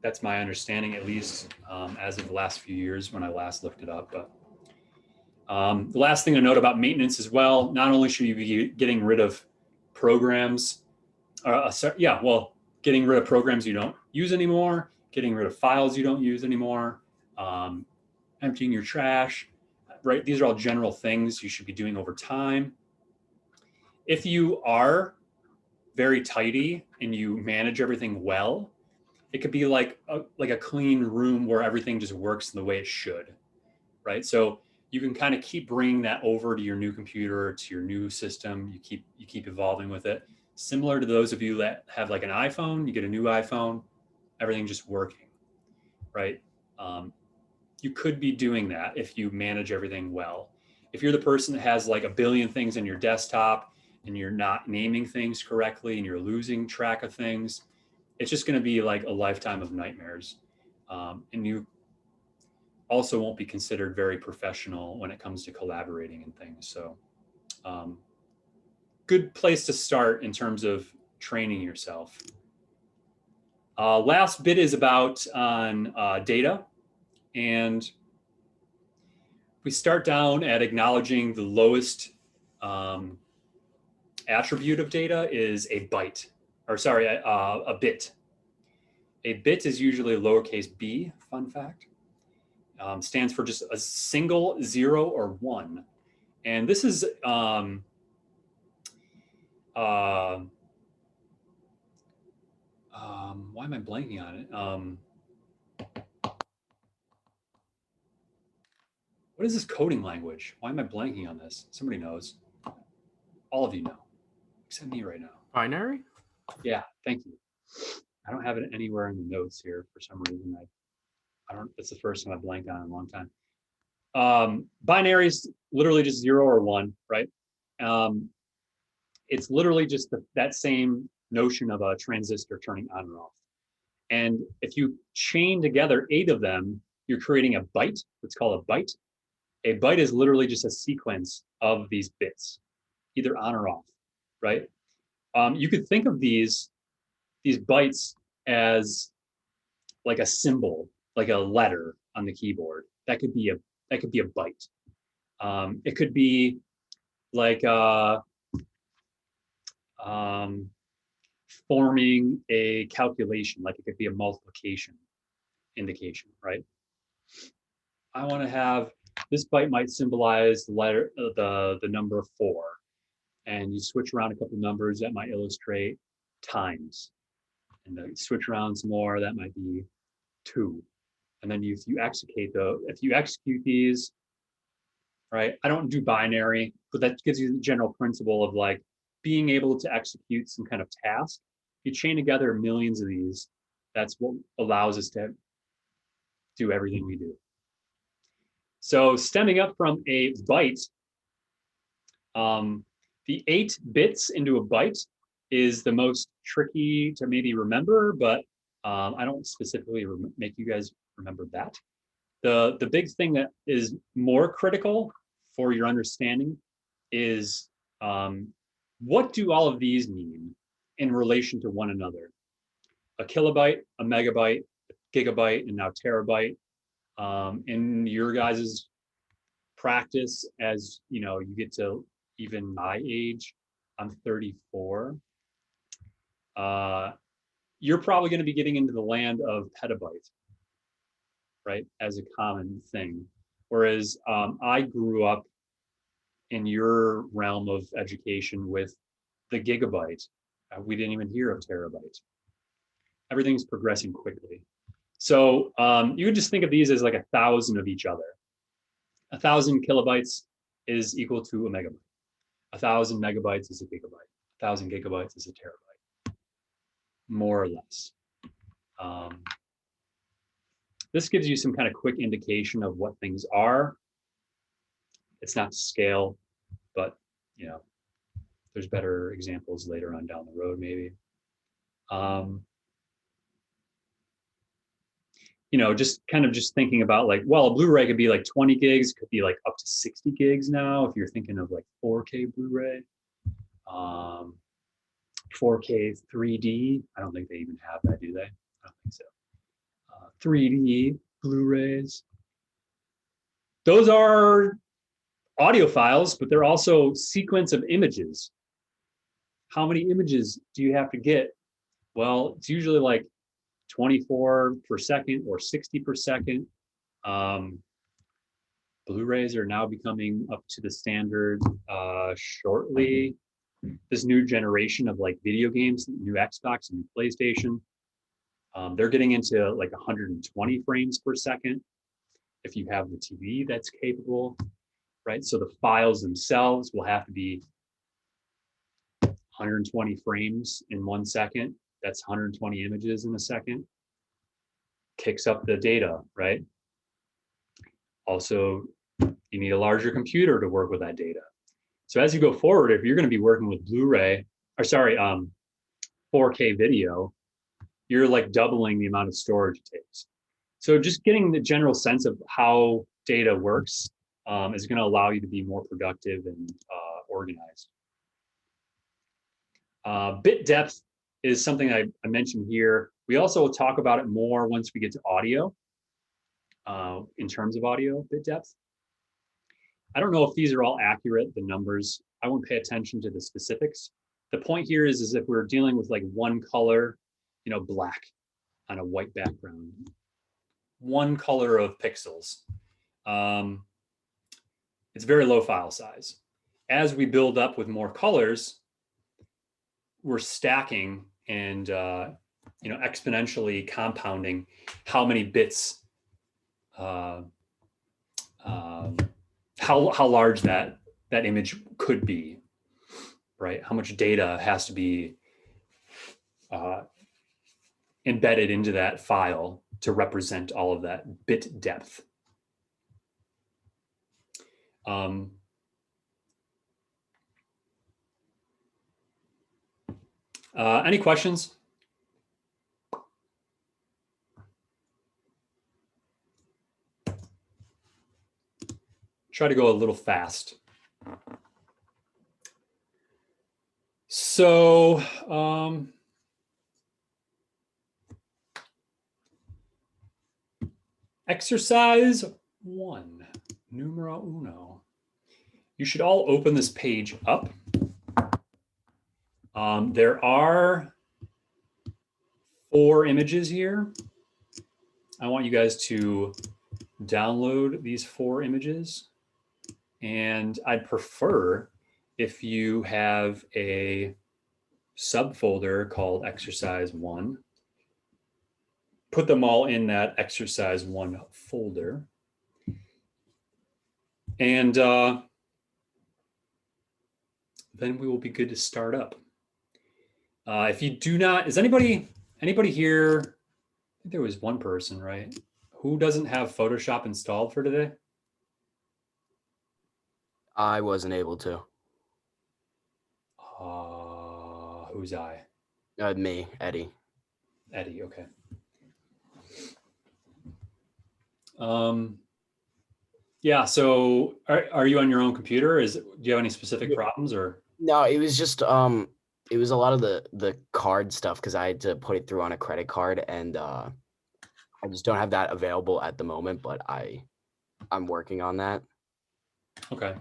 A: That's my understanding, at least as of the last few years when I last looked it up. But the last thing to note about maintenance as well, not only should you be getting rid of programs, getting rid of programs you don't use anymore, getting rid of files you don't use anymore, emptying your trash, right? These are all general things you should be doing over time. If you are very tidy and you manage everything well, it could be like a clean room where everything just works the way it should, right? So you can kind of keep bringing that over to your new computer, to your new system. You keep evolving with it. Similar to those of you that have like an iPhone, you get a new iPhone, everything just working, right? You could be doing that if you manage everything well. If you're the person that has like a billion things in your desktop and you're not naming things correctly and you're losing track of things, it's just going to be like a lifetime of nightmares. And you also won't be considered very professional when it comes to collaborating and things. So good place to start in terms of training yourself. Last bit is about on data. And we start down at acknowledging the lowest attribute of data is a byte, or sorry, a bit. A bit is usually a lowercase b, fun fact. Stands for just a single 0 or 1. And this is, why am I blanking on it? What is this coding language? Why am I blanking on this? Somebody knows. All of you know, except me right now.
I: Binary?
A: Yeah, thank you. I don't have it anywhere in the notes here for some reason. I don't, it's the first time I blanked on it in a long time. Binary is literally just 0 or 1, right? It's literally just that same notion of a transistor turning on and off. And if you chain together 8 of them, you're creating a byte. It's called a byte. A byte is literally just a sequence of these bits, either on or off, right? You could think of these bytes as like a symbol, like a letter on the keyboard. That could be a byte. It could be like forming a calculation, like it could be a multiplication indication, right? I want to have this byte might symbolize the letter, the number 4, and you switch around a couple numbers that might illustrate times, and then switch around some more that might be 2, and then if you execute these, right? I don't do binary, but that gives you the general principle of like being able to execute some kind of task. You chain together millions of these. That's what allows us to do everything we do. So stemming up from a byte, the 8 bits into a byte is the most tricky to maybe remember, but I don't specifically make you guys remember that. The big thing that is more critical for your understanding is what do all of these mean in relation to one another? A kilobyte, a megabyte, a gigabyte, and now terabyte. In your guys's practice, as you know, you get to even my age, I'm 34. you're probably going to be getting into the land of petabyte, right, as a common thing. Whereas I grew up in your realm of education with the gigabyte. We didn't even hear of terabyte. Everything's progressing quickly. So you would just think of these as like 1,000 of each other. 1,000 kilobytes is equal to a megabyte. 1,000 megabytes is a gigabyte. 1,000 gigabytes is a terabyte, more or less. This gives you some kind of quick indication of what things are. It's not to scale, but you know, there's better examples later on down the road, maybe. You know, just kind of just thinking about like, well, a Blu-ray could be like 20 gigs, could be like up to 60 gigs now if you're thinking of like 4K Blu-ray. 4K 3D, I don't think they even have that, do they? I don't think so. 3D Blu-rays. Those are audio files, but they're also sequence of images. How many images do you have to get? Well, it's usually like 24 per second or 60 per second. Blu-rays are now becoming up to the standard shortly. This new generation of like video games, new Xbox and new PlayStation, they're getting into like 120 frames per second if you have the TV that's capable, right? So the files themselves will have to be 120 frames in 1 second. That's 120 images in a second. Kicks up the data, right? Also, you need a larger computer to work with that data. So as you go forward, if you're going to be working with Blu-ray, or sorry, 4K video, you're like doubling the amount of storage it takes. So just getting the general sense of how data works is going to allow you to be more productive and organized. Bit depth is something I mentioned here. We also will talk about it more once we get to audio, in terms of audio bit depth. I don't know if these are all accurate, the numbers. I won't pay attention to the specifics. The point here is if we're dealing with like one color, you know, black on a white background, one color of pixels. It's very low file size. As we build up with more colors, we're stacking and you know, exponentially compounding how many bits, how large that image could be, right? How much data has to be embedded into that file to represent all of that bit depth. Any questions? Try to go a little fast. So, exercise 1, numero uno. You should all open this page up. There are 4 images here. I want you guys to download these 4 images. And I'd prefer if you have a subfolder called exercise 1, put them all in that exercise 1 folder. And then we will be good to start up. If you do not, is anybody here, I think there was one person, right? Who doesn't have Photoshop installed for today?
I: I wasn't able to.
A: Who's I?
I: Me, Eddie.
A: Eddie, okay. Yeah, so are you on your own computer? Do you have any specific problems or?
I: No, it was just it was a lot of the card stuff because I had to put it through on a credit card and I just don't have that available at the moment, but I'm working on that.
A: Okay.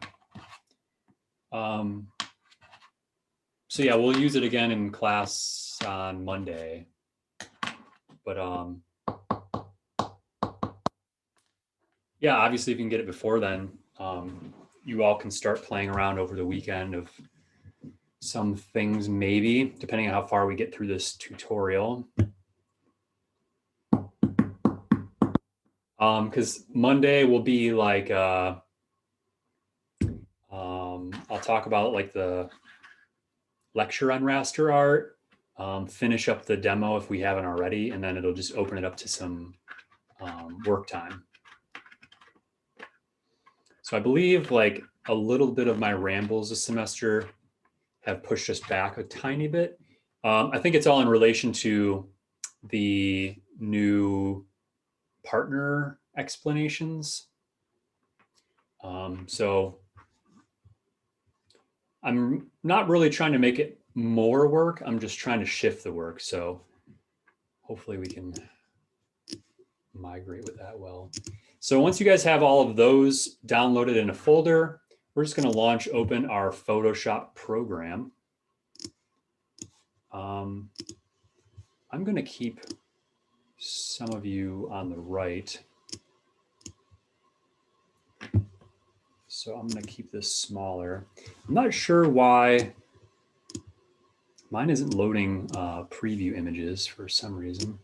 A: So yeah, we'll use it again in class on Monday. But yeah, obviously if you can get it before then, you all can start playing around over the weekend of some things, maybe, depending on how far we get through this tutorial. Because Monday will be like, I'll talk about like the lecture on raster art, finish up the demo if we haven't already, and then it'll just open it up to some work time. So I believe like a little bit of my rambles this semester have pushed us back a tiny bit. I think it's all in relation to the new partner explanations. So I'm not really trying to make it more work. I'm just trying to shift the work. So hopefully we can migrate with that well. So once you guys have all of those downloaded in a folder, we're just going to launch open our Photoshop program. I'm going to keep some of you on the right. So I'm going to keep this smaller. I'm not sure why mine isn't loading preview images for some reason.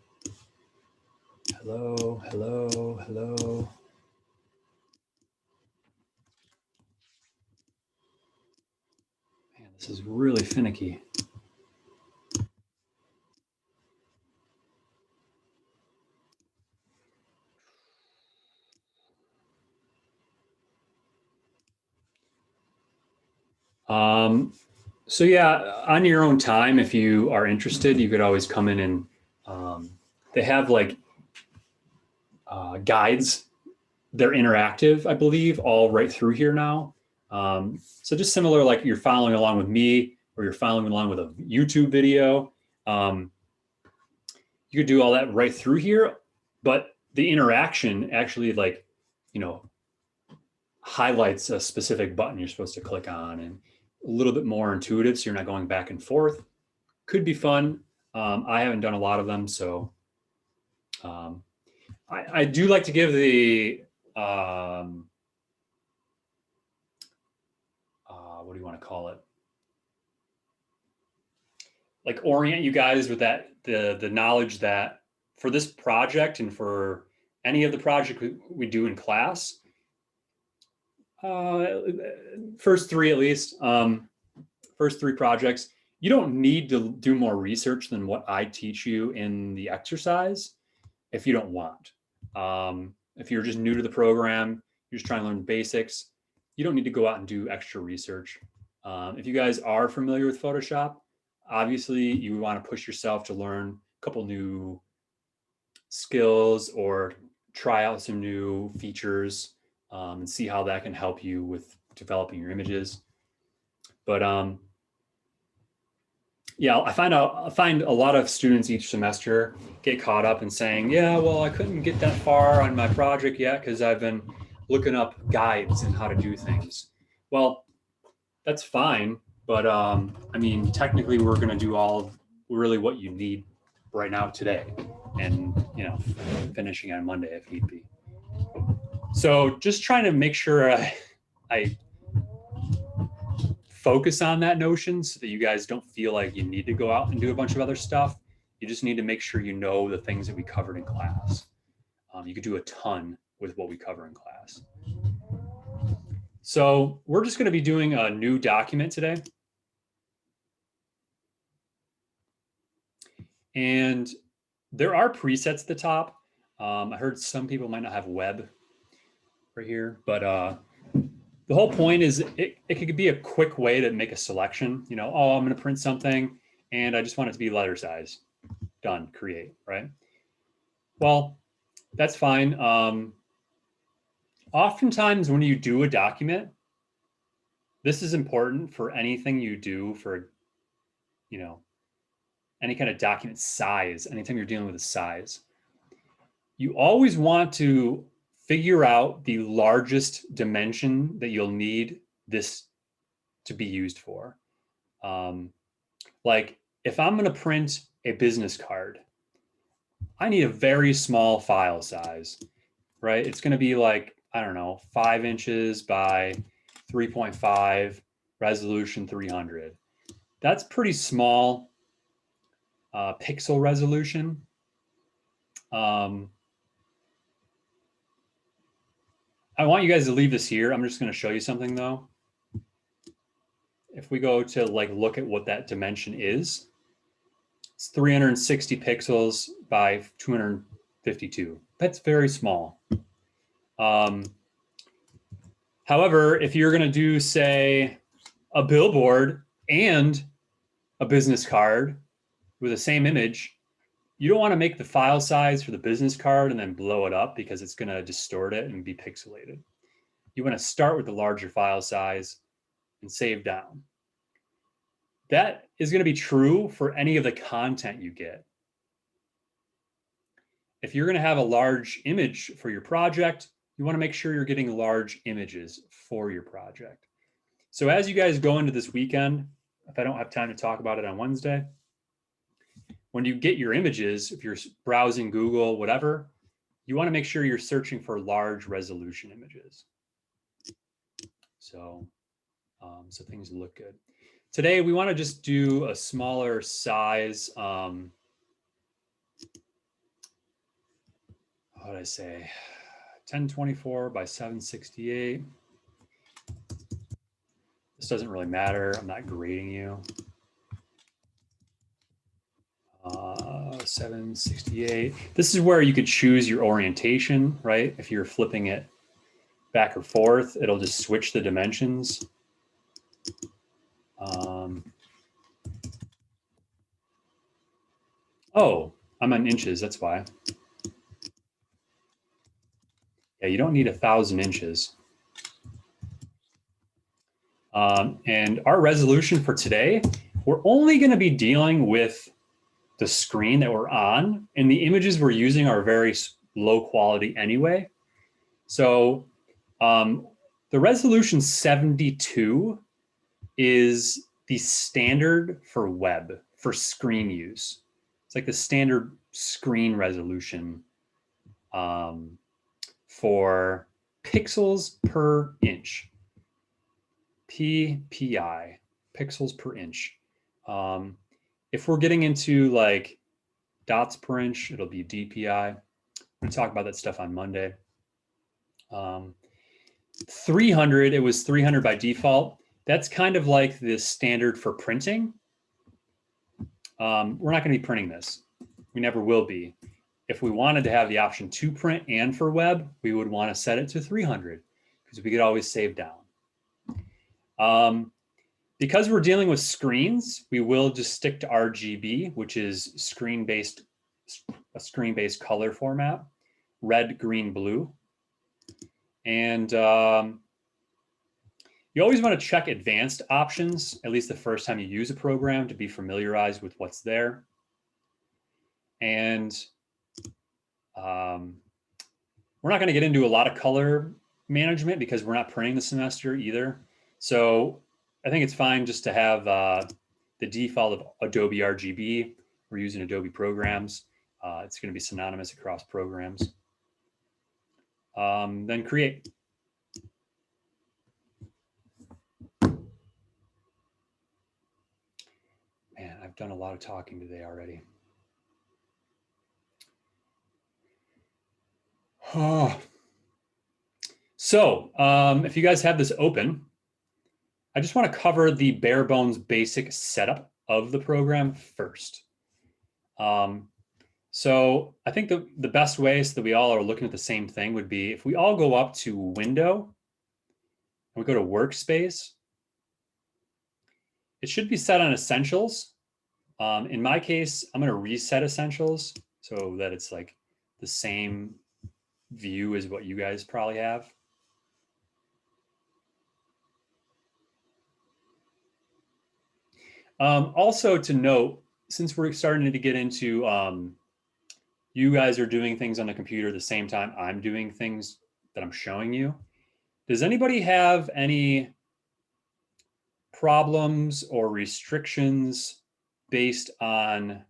A: Hello, hello, hello. Man, this is really finicky. So yeah, on your own time, if you are interested, you could always come in and they have like guides. They're interactive, I believe, all right through here now. So just similar, like you're following along with me or you're following along with a YouTube video. You could do all that right through here, but the interaction actually like, you know, highlights a specific button you're supposed to click on and a little bit more intuitive. So you're not going back and forth. Could be fun. I haven't done a lot of them. So I do like to give the, what do you want to call it? Like orient you guys with that, the knowledge that for this project and for any of the project we do in class, first three at least, first three projects, you don't need to do more research than what I teach you in the exercise if you don't want. If you're just new to the program, you're just trying to learn the basics, you don't need to go out and do extra research. If you guys are familiar with Photoshop, obviously you want to push yourself to learn a couple new skills or try out some new features and see how that can help you with developing your images. But yeah, I find a lot of students each semester get caught up in saying, yeah, well, I couldn't get that far on my project yet because I've been looking up guides and how to do things. Well, that's fine. But I mean, technically we're going to do all really what you need right now today and, you know, finishing on Monday if need be. So just trying to make sure I focus on that notion so that you guys don't feel like you need to go out and do a bunch of other stuff. You just need to make sure you know the things that we covered in class. You could do a ton with what we cover in class. So we're just going to be doing a new document today. And there are presets at the top. I heard some people might not have web right here, but the whole point is it could be a quick way to make a selection. You know, oh, I'm going to print something and I just want it to be letter size. Done, create, right? Well, that's fine. Oftentimes when you do a document, this is important for anything you do for, you know, any kind of document size, anytime you're dealing with a size. You always want to figure out the largest dimension that you'll need this to be used for. Like if I'm going to print a business card, I need a very small file size, right? It's going to be like, I don't know, 5 inches by 3.5, resolution 300. That's pretty small pixel resolution. I want you guys to leave this here. I'm just going to show you something though. If we go to like look at what that dimension is, it's 360 pixels by 252. That's very small. However, if you're going to do, say, a billboard and a business card with the same image, you don't want to make the file size for the business card and then blow it up because it's going to distort it and be pixelated. You want to start with the larger file size and save down. That is going to be true for any of the content you get. If you're going to have a large image for your project, you want to make sure you're getting large images for your project. So as you guys go into this weekend, if I don't have time to talk about it on Wednesday, when you get your images, if you're browsing Google, whatever, you want to make sure you're searching for large resolution images. So, so things look good. Today, we want to just do a smaller size. How would I say? 1024 by 768. This doesn't really matter. I'm not grading you. 768. This is where you could choose your orientation, right? If you're flipping it back or forth, it'll just switch the dimensions. Oh, I'm on inches, that's why. Yeah, you don't need 1,000 inches. And our resolution for today, we're only going to be dealing with the screen that we're on, and the images we're using are very low quality anyway. So the resolution 72 is the standard for web, for screen use. It's like the standard screen resolution for pixels per inch. PPI, pixels per inch. If we're getting into like dots per inch, it'll be DPI. I'm going to talk about that stuff on Monday. 300, it was 300 by default. That's kind of like the standard for printing. We're not going to be printing this. We never will be. If we wanted to have the option to print and for web, we would want to set it to 300 because we could always save down. Because we're dealing with screens, we will just stick to RGB, which is a screen-based color format, red, green, blue. And you always want to check advanced options, at least the first time you use a program, to be familiarized with what's there. And we're not going to get into a lot of color management because we're not printing the semester either. So I think it's fine just to have the default of Adobe RGB. We're using Adobe programs. It's going to be synonymous across programs. Then create. Man, I've done a lot of talking today already. Oh. So if you guys have this open, I just want to cover the bare bones basic setup of the program first. So I think the best way so that we all are looking at the same thing would be if we all go up to Window and we go to Workspace. It should be set on Essentials. In my case, I'm going to reset Essentials so that it's like the same view as what you guys probably have. Also to note, since we're starting to get into, you guys are doing things on the computer at the same time I'm doing things that I'm showing you. Does anybody have any problems or restrictions based on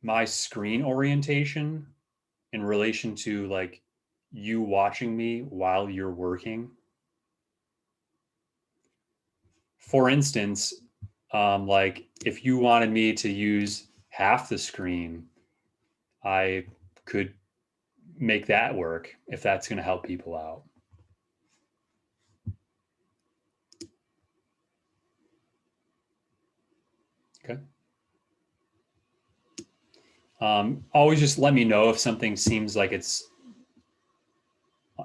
A: my screen orientation in relation to like you watching me while you're working. For instance, like if you wanted me to use half the screen, I could make that work if that's going to help people out. Okay. Always just let me know if something seems like it's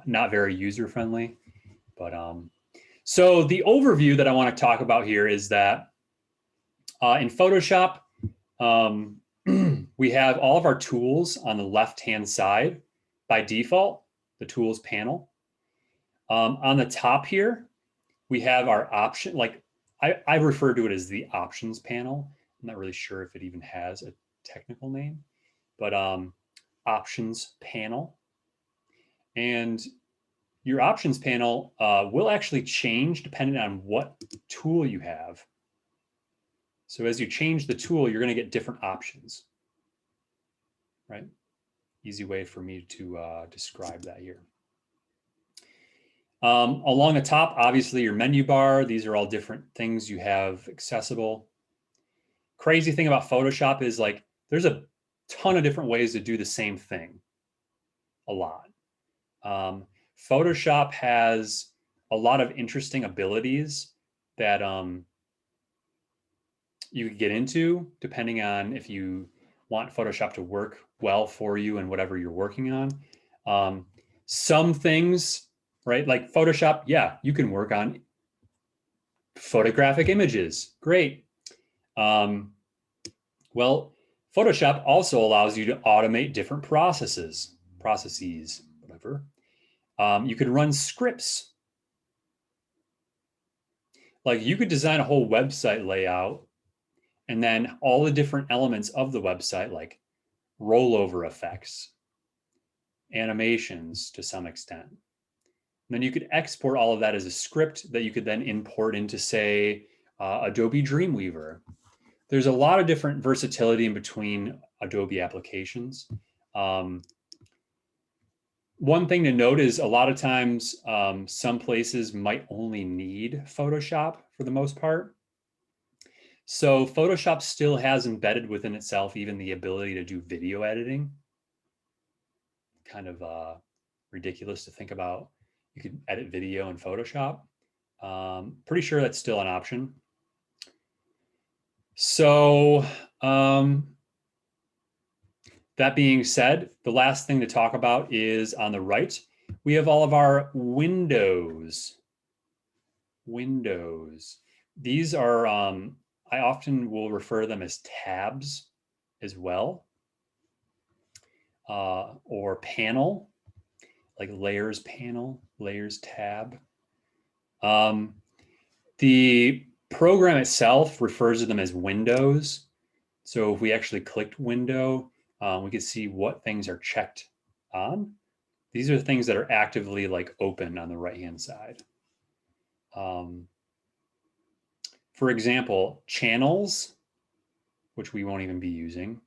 A: not very user friendly. But so the overview that I want to talk about here is that in Photoshop, we have all of our tools on the left-hand side by default, the tools panel. On the top here, we have our option, like I refer to it as the options panel. I'm not really sure if it even has a technical name, but options panel. And your options panel will actually change depending on what tool you have. So as you change the tool, you're going to get different options, right? Easy way for me to describe that here. Along the top, obviously your menu bar, these are all different things you have accessible. Crazy thing about Photoshop is like, there's a ton of different ways to do the same thing, a lot. Photoshop has a lot of interesting abilities that you could get into depending on if you want Photoshop to work well for you and whatever you're working on. Some things, right? Like Photoshop, yeah, you can work on photographic images. Great. Well, Photoshop also allows you to automate different processes, whatever. You could run scripts. Like you could design a whole website layout and then all the different elements of the website, like rollover effects, animations to some extent. And then you could export all of that as a script that you could then import into, say, Adobe Dreamweaver. There's a lot of different versatility in between Adobe applications. One thing to note is a lot of times some places might only need Photoshop for the most part. So Photoshop still has embedded within itself even the ability to do video editing. Kind of ridiculous to think about. You could edit video in Photoshop. Pretty sure that's still an option. So that being said, the last thing to talk about is on the right, we have all of our windows. These are, I often will refer to them as tabs as well, or panel, like layers panel, layers tab. The program itself refers to them as windows. So if we actually clicked window, we can see what things are checked on. These are things that are actively like open on the right-hand side. For example, channels, which we won't even be using,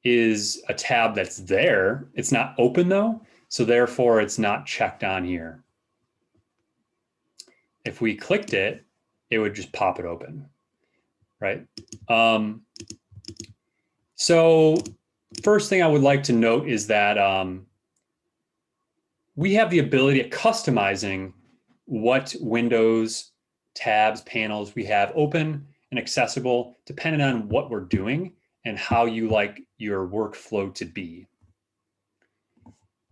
A: is a tab that's there. It's not open though, so therefore it's not checked on here. If we clicked it, it would just pop it open, right? So first thing I would like to note is that we have the ability of customizing what windows, tabs, panels we have open and accessible depending on what we're doing and how you like your workflow to be.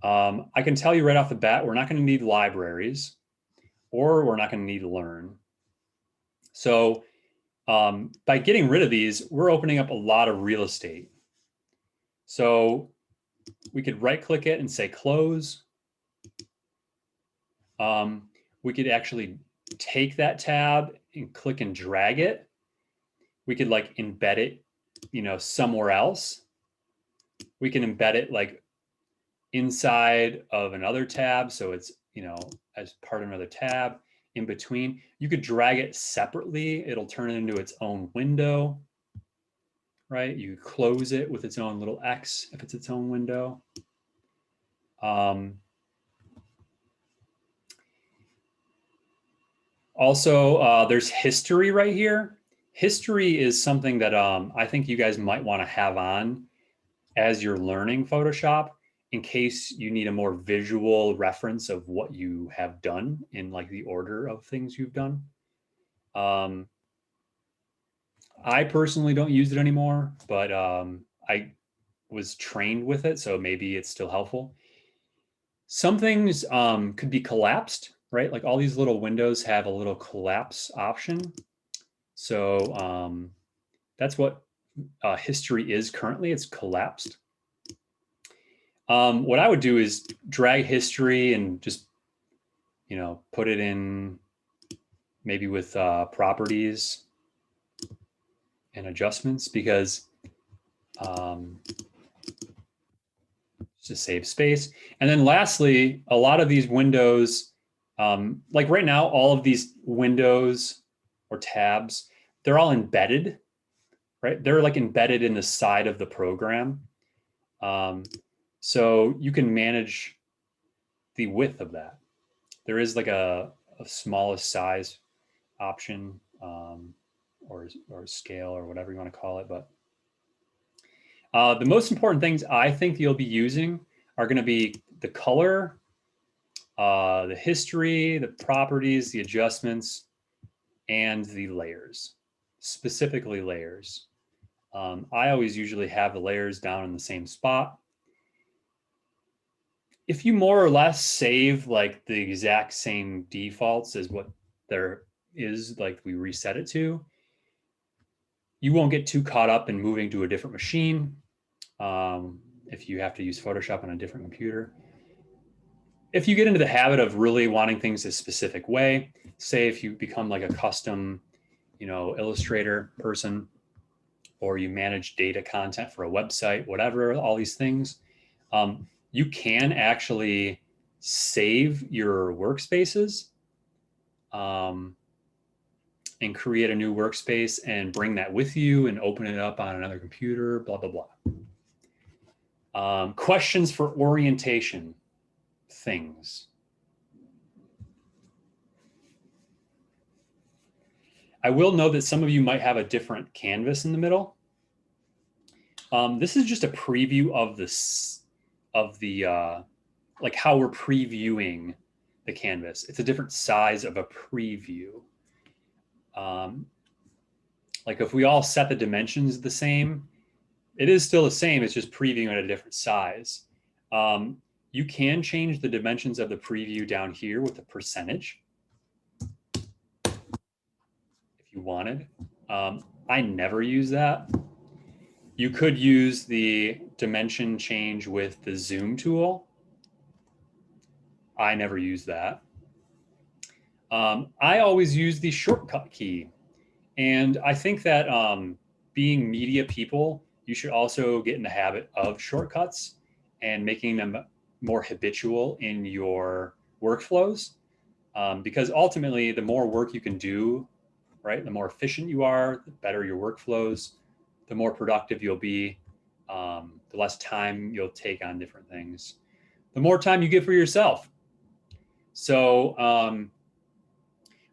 A: I can tell you right off the bat, we're not going to need libraries or we're not going to need Learn. So by getting rid of these, we're opening up a lot of real estate. So we could right click it and say close. We could actually take that tab and click and drag it. We could like embed it, you know, somewhere else. We can embed it like inside of another tab. So it's, you know, as part of another tab in between. You could drag it separately. It'll turn it into its own window. right? You close it with its own little X if it's its own window. Also, there's history right here. History is something that I think you guys might want to have on as you're learning Photoshop in case you need a more visual reference of what you have done in like the order of things you've done. I personally don't use it anymore, but I was trained with it, so maybe it's still helpful. Some things could be collapsed, right? Like all these little windows have a little collapse option. So that's what history is currently. It's collapsed. What I would do is drag history and just, you know, put it in maybe with properties and adjustments, because to save space. And then lastly, a lot of these windows, like right now, all of these windows or tabs, they're all embedded, right? They're like embedded in the side of the program. So you can manage the width of that. There is like a smallest size option, or scale, or whatever you want to call it. But the most important things I think you'll be using are going to be the color, the history, the properties, the adjustments, and the layers, specifically layers. I always usually have the layers down in the same spot. If you more or less save like the exact same defaults as what there is, like we reset it to, you won't get too caught up in moving to a different machine if you have to use Photoshop on a different computer. If you get into the habit of really wanting things a specific way, say if you become like a custom, you know, Illustrator person, or you manage data content for a website, whatever, all these things, you can actually save your workspaces and create a new workspace and bring that with you and open it up on another computer, blah, blah, blah. Questions for orientation things. I will know that some of you might have a different canvas in the middle. This is just a preview of this, of the like how we're previewing the canvas. It's a different size of a preview. Like if we all set the dimensions the same, it is still the same. It's just previewing at a different size. You can change the dimensions of the preview down here with the percentage if you wanted. I never use that. You could use the dimension change with the zoom tool. I never use that. I always use the shortcut key. And I think that being media people, you should also get in the habit of shortcuts and making them more habitual in your workflows. Because ultimately, the more work you can do, right, the more efficient you are, the better your workflows, the more productive you'll be, the less time you'll take on different things, the more time you get for yourself. So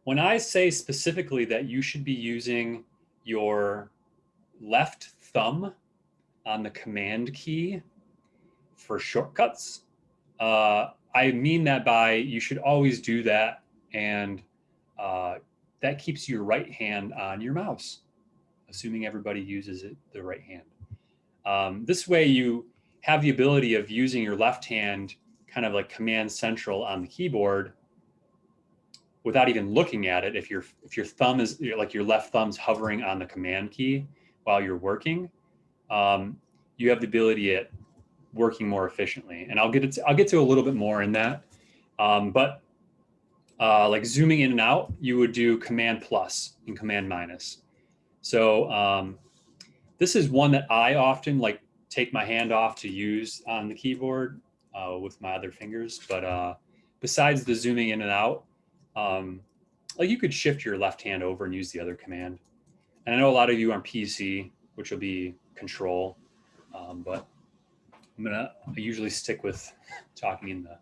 A: when I say specifically that you should be using your left thumb on the command key for shortcuts, I mean that by you should always do that, and that keeps your right hand on your mouse, assuming everybody uses it the right hand. This way you have the ability of using your left hand kind of like command central on the keyboard without even looking at it. If your thumb is like your left thumb's hovering on the command key while you're working, you have the ability at working more efficiently. And I'll get to a little bit more in that. But like zooming in and out, you would do command plus and command minus. So this is one that I often like take my hand off to use on the keyboard with my other fingers. But besides the zooming in and out, like you could shift your left hand over and use the other command. And I know a lot of you are on PC, which will be control, but I usually stick with talking in the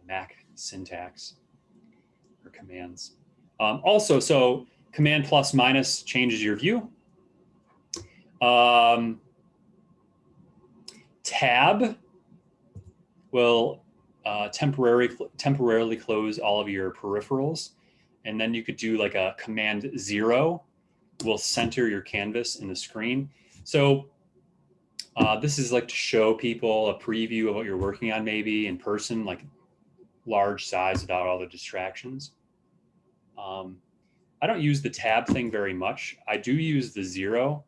A: Mac syntax or commands. Also, so command plus minus changes your view. Tab will temporarily close all of your peripherals. And then you could do like a command 0 will center your canvas in the screen. So this is like to show people a preview of what you're working on, maybe in person, like large size without all the distractions. I don't use the tab thing very much. I do use the 0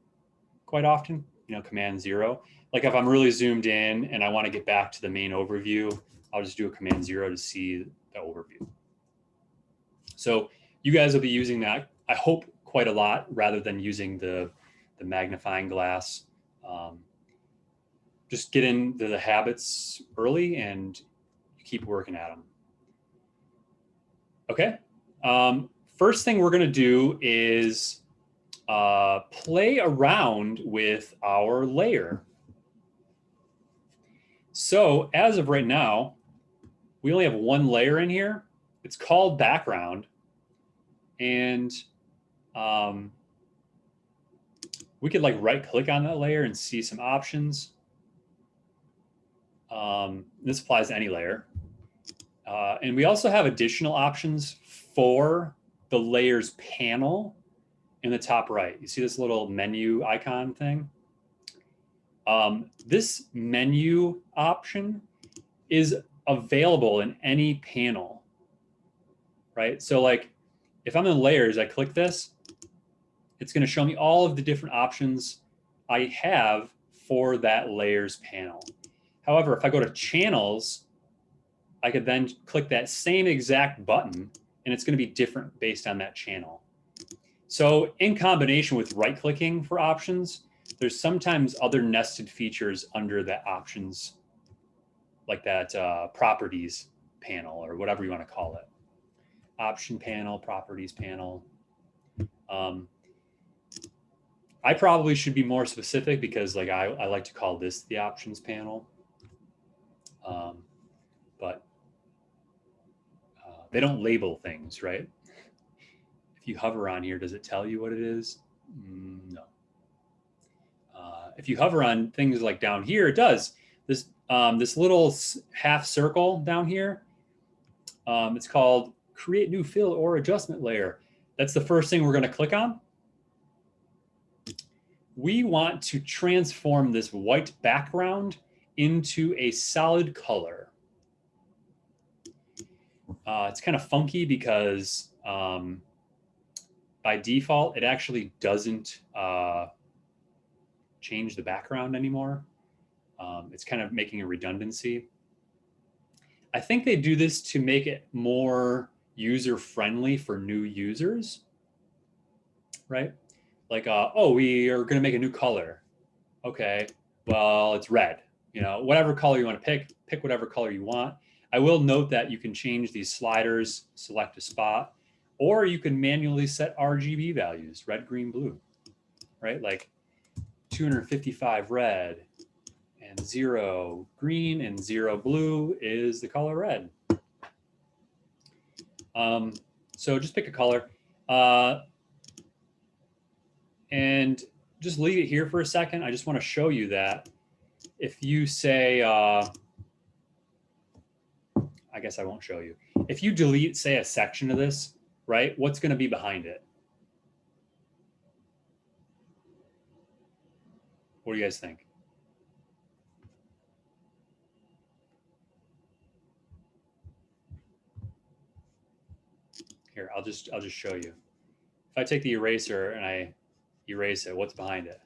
A: quite often, command 0. Like if I'm really zoomed in and I want to get back to the main overview, I'll just do a command 0 to see the overview. So you guys will be using that, I hope, quite a lot rather than using the magnifying glass. Just get into the habits early and keep working at them. Okay. First thing we're going to do is play around with our layer. So as of right now, we only have one layer in here. It's called background. And we could like right click on that layer and see some options. This applies to any layer. And we also have additional options for the layers panel in the top right. You see this little menu icon thing? This menu option is available in any panel, right? So like if I'm in layers, I click this, it's going to show me all of the different options I have for that layers panel. However, if I go to channels, I could then click that same exact button and it's going to be different based on that channel. So in combination with right clicking for options, there's sometimes other nested features under that options, like that properties panel or whatever you want to call it. Option panel, properties panel. I probably should be more specific because like I like to call this the options panel. But they don't label things, right? If you hover on here, does it tell you what it is? No. If you hover on things like down here, it does. This little half circle down here, it's called create new fill or adjustment layer. That's the first thing we're going to click on. We want to transform this white background into a solid color. It's kind of funky because by default, it actually doesn't change the background anymore. It's kind of making a redundancy. I think they do this to make it more user-friendly for new users, right? Like, oh, we are going to make a new color. Okay, well, it's red. Whatever color you want to pick whatever color you want. I will note that you can change these sliders, select a spot, or you can manually set RGB values, red, green, blue, right? Like 255 red and 0 green and 0 blue is the color red. So just pick a color and just leave it here for a second. I just want to show you that if you say, I guess I won't show you. If you delete, say, a section of this, right, what's going to be behind it? What do you guys think? Here, I'll just show you. If I take the eraser and I erase it, what's behind it?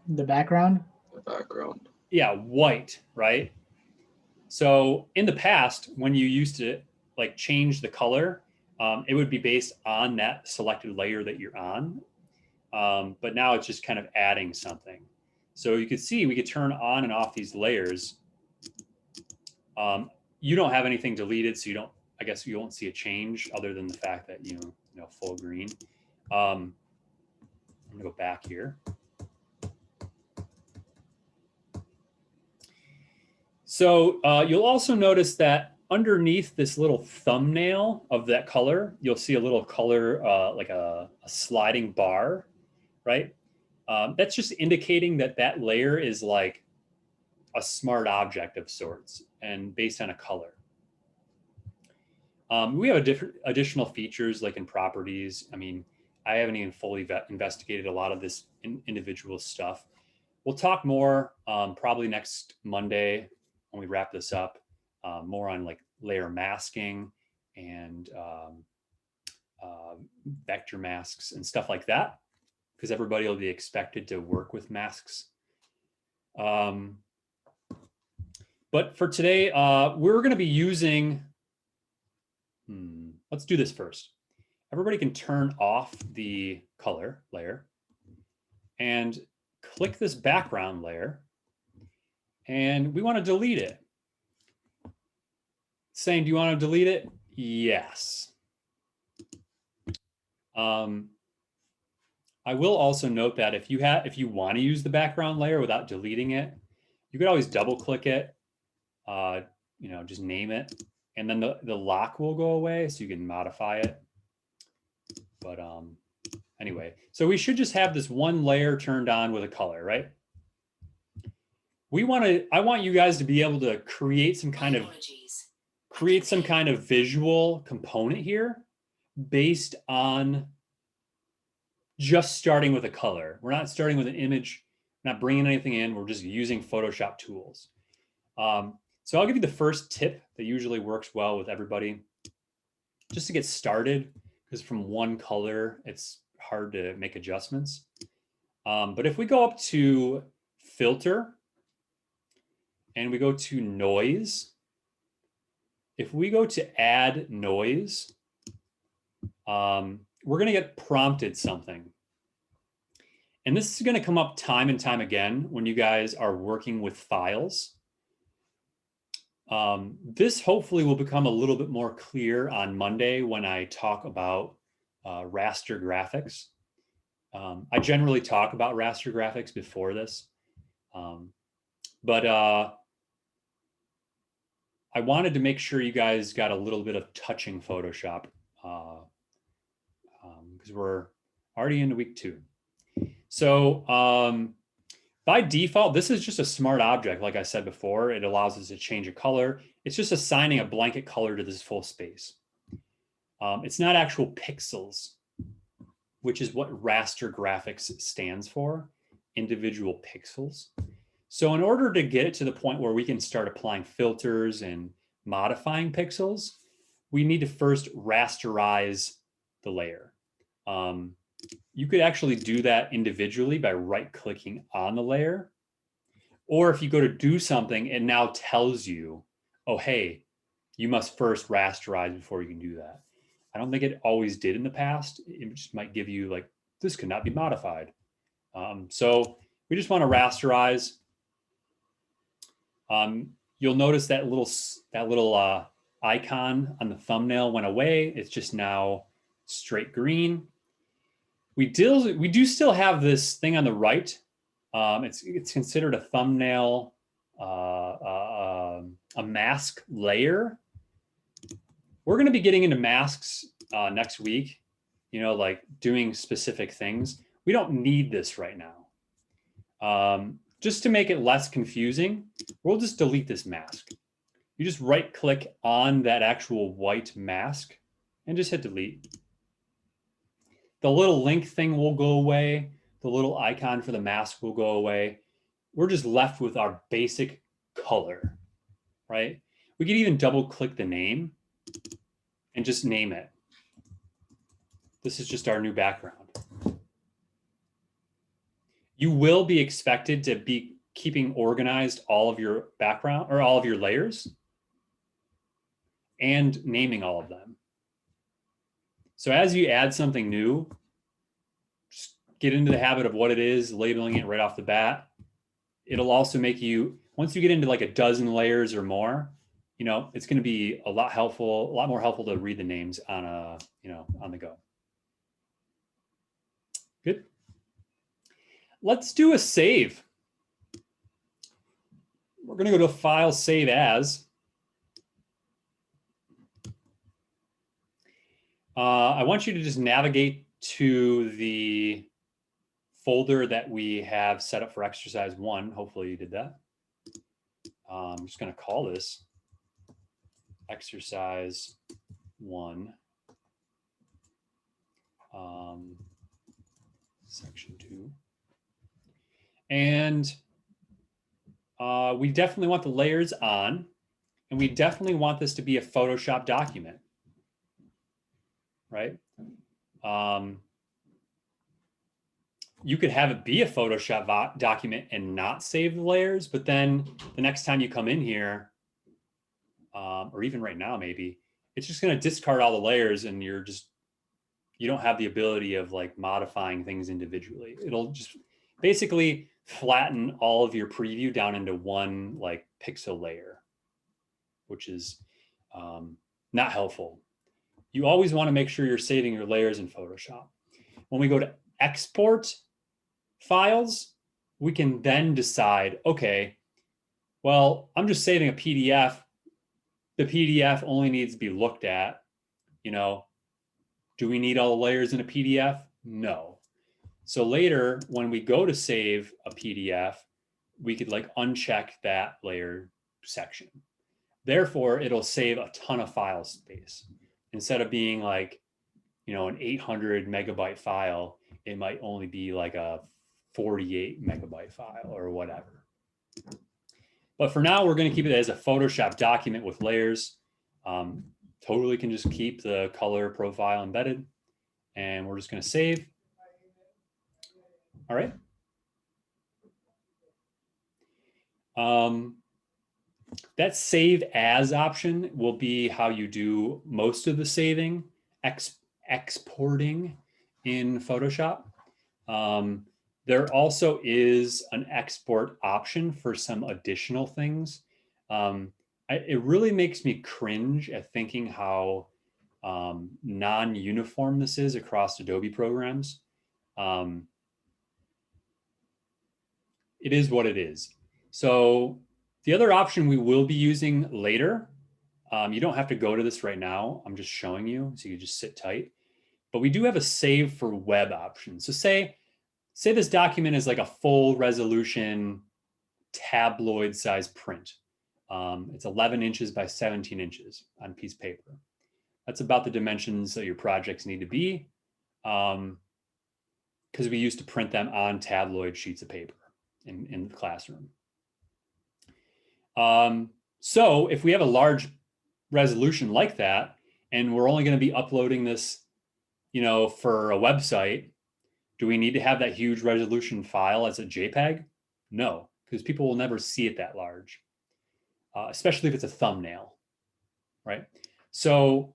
F: The background?
G: The background.
A: Yeah, white, right? So in the past, when you used to like change the color, it would be based on that selected layer that you're on. But now it's just kind of adding something. So you could see we could turn on and off these layers. You don't have anything deleted, so I guess you won't see a change other than the fact that full green. gonna go back here. So you'll also notice that underneath this little thumbnail of that color, you'll see a little color like a sliding bar, right? That's just indicating that that layer is like a smart object of sorts and based on a color. We have additional features like in properties. I mean, I haven't even fully investigated a lot of this individual stuff. We'll talk more probably next Monday when we wrap this up, more on like layer masking and vector masks and stuff like that, because everybody will be expected to work with masks. But for today, we're going to be using, let's do this first. Everybody can turn off the color layer and click this background layer, and we want to delete it. Saying, do you want to delete it? Yes. I will also note that if you want to use the background layer without deleting it, you could always double click it, you know, just name it, and then the lock will go away so you can modify it. But anyway, so we should just have this one layer turned on with a color, right? I want you guys to be able to create some kind of visual component here based on just starting with a color. We're not starting with an image, not bringing anything in. We're just using Photoshop tools. So I'll give you the first tip that usually works well with everybody, just to get started, because from one color, it's hard to make adjustments. But if we go up to filter and we go to noise, if we go to add noise, we're going to get prompted something. And this is going to come up time and time again when you guys are working with files. This hopefully will become a little bit more clear on Monday when I talk about raster graphics. I generally talk about raster graphics before this, but I wanted to make sure you guys got a little bit of touching Photoshop because we're already into week 2. So by default, this is just a smart object. Like I said before, it allows us to change a color. It's just assigning a blanket color to this full space. It's not actual pixels, which is what raster graphics stands for, individual pixels. So in order to get it to the point where we can start applying filters and modifying pixels, we need to first rasterize the layer. You could actually do that individually by right-clicking on the layer. Or if you go to do something, it now tells you, oh, hey, you must first rasterize before you can do that. I don't think it always did in the past. It just might give you like, this could not be modified. So we just want to rasterize. You'll notice that little icon on the thumbnail went away. It's just now straight green. We do still have this thing on the right. It's considered a thumbnail, a mask layer. We're going to be getting into masks next week, you know, like doing specific things. We don't need this right now. Just to make it less confusing, we'll just delete this mask. You just right click on that actual white mask and just hit delete. The little link thing will go away. The little icon for the mask will go away. We're just left with our basic color, right? We could even double click the name and just name it. This is just our new background. You will be expected to be keeping organized all of your background or all of your layers and naming all of them. So as you add something new, just get into the habit of what it is, labeling it right off the bat. It'll also make you, once you get into like a dozen layers or more, you know, it's going to be a lot more helpful to read the names on on the go. Good. Let's do a save. We're going to go to File, Save As. I want you to just navigate to the folder that we have set up for exercise 1. Hopefully you did that. I'm just going to call this exercise 1, section 2. And we definitely want the layers on, and we definitely want this to be a Photoshop document, right? You could have it be a Photoshop document and not save the layers, but then the next time you come in here, or even right now, maybe, it's just going to discard all the layers and you don't have the ability of like modifying things individually. It'll just basically flatten all of your preview down into one like pixel layer, which is not helpful. You always want to make sure you're saving your layers in Photoshop. When we go to export files, we can then decide, okay, well, I'm just saving a PDF. The PDF only needs to be looked at. You know, do we need all the layers in a PDF? No. So later, when we go to save a PDF, we could like uncheck that layer section. Therefore, it'll save a ton of file space. Instead of being like, you know, an 800 megabyte file, it might only be like a 48 megabyte file or whatever. But for now, we're going to keep it as a Photoshop document with layers. Totally can just keep the color profile embedded, and we're just going to save. All right. That save as option will be how you do most of the saving, exporting in Photoshop. There also is an export option for some additional things. It really makes me cringe at thinking how non-uniform this is across Adobe programs. It is what it is. So the other option we will be using later, you don't have to go to this right now. I'm just showing you, so you just sit tight. But we do have a save for web option. So say this document is like a full resolution tabloid size print. It's 11 inches by 17 inches on piece of paper. That's about the dimensions that your projects need to be, because we used to print them on tabloid sheets of paper in the classroom. So if we have a large resolution like that, and we're only going to be uploading this, you know, for a website, do we need to have that huge resolution file as a JPEG? No, because people will never see it that large, especially if it's a thumbnail, right? So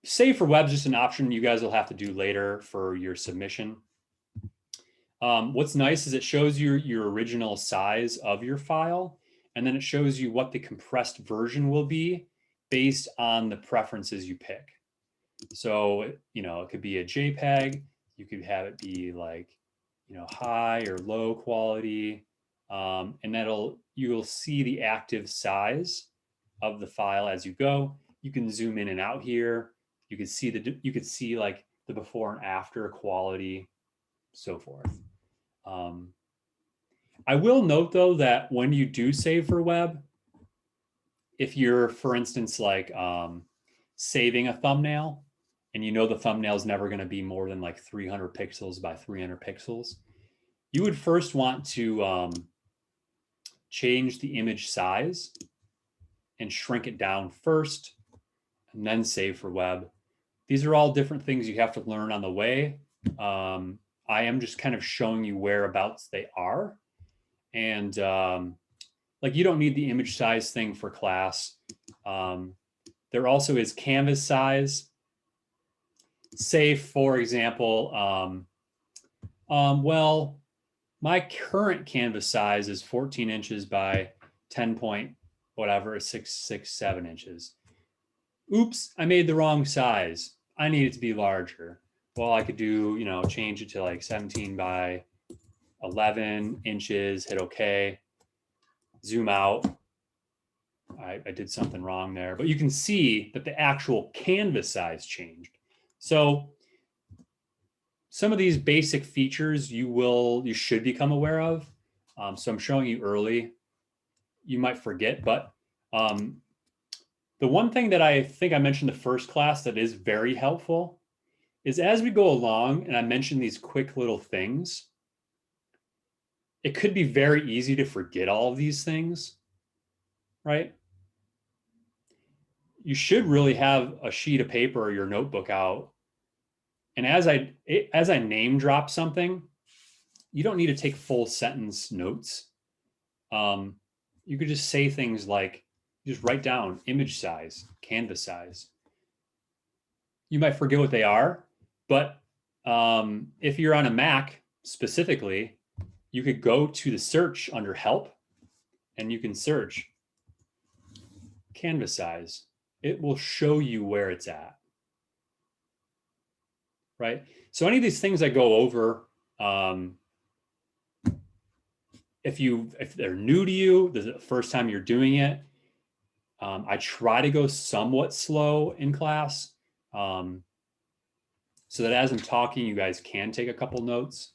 A: save for web is just an option you guys will have to do later for your submission. What's nice is it shows you your original size of your file, and then it shows you what the compressed version will be based on the preferences you pick. So, you know, it could be a JPEG. You could have it be like, you know, high or low quality. And you'll see the active size of the file as you go. You can zoom in and out here. You could see like the before and after quality, so forth. I will note though that when you do save for web, if you're, for instance, like saving a thumbnail, and you know the thumbnail is never going to be more than like 300 pixels by 300 pixels, you would first want to change the image size and shrink it down first, and then save for web. These are all different things you have to learn on the way. I am just kind of showing you whereabouts they are. And like, you don't need the image size thing for class. There also is canvas size. Say, for example, well, my current canvas size is 14 inches by 10 point whatever, 7 inches. Oops, I made the wrong size. I need it to be larger. Well, I could do, you know, change it to like 17 by 11 inches, hit OK. Zoom out. I did something wrong there, but you can see that the actual canvas size changed. So some of these basic features you should become aware of. So I'm showing you early. You might forget, but the one thing that I think I mentioned the first class that is very helpful is as we go along, and I mentioned these quick little things, it could be very easy to forget all of these things, right? You should really have a sheet of paper or your notebook out. And as I name drop something, you don't need to take full sentence notes. You could just say things like, just write down image size, canvas size. You might forget what they are, but if you're on a Mac specifically, you could go to the search under help and you can search canvas size. It will show you where it's at, right? So any of these things I go over, if they're new to you, this is the first time you're doing it, I try to go somewhat slow in class so that as I'm talking, you guys can take a couple notes.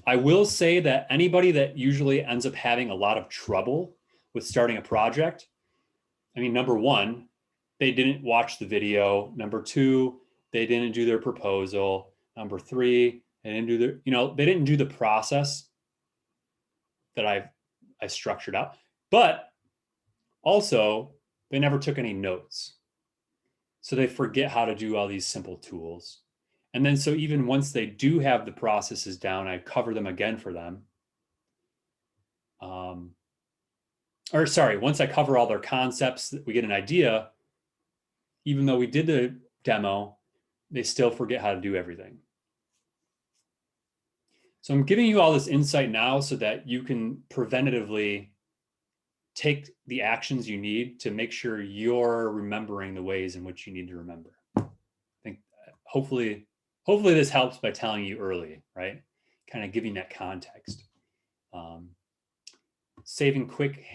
A: I will say that anybody that usually ends up having a lot of trouble with starting a project, I mean, number one, they didn't watch the video. Number two, they didn't do their proposal. Number three, they didn't do they didn't do the process that I structured out, but also they never took any notes. So they forget how to do all these simple tools. And then so even once they do have the processes down, I cover them again for them. Or sorry, once I cover all their concepts, we get an idea, even though we did the demo, they still forget how to do everything. So I'm giving you all this insight now so that you can preventatively take the actions you need to make sure you're remembering the ways in which you need to remember. I think hopefully this helps by telling you early, right? Kind of giving that context. Saving quick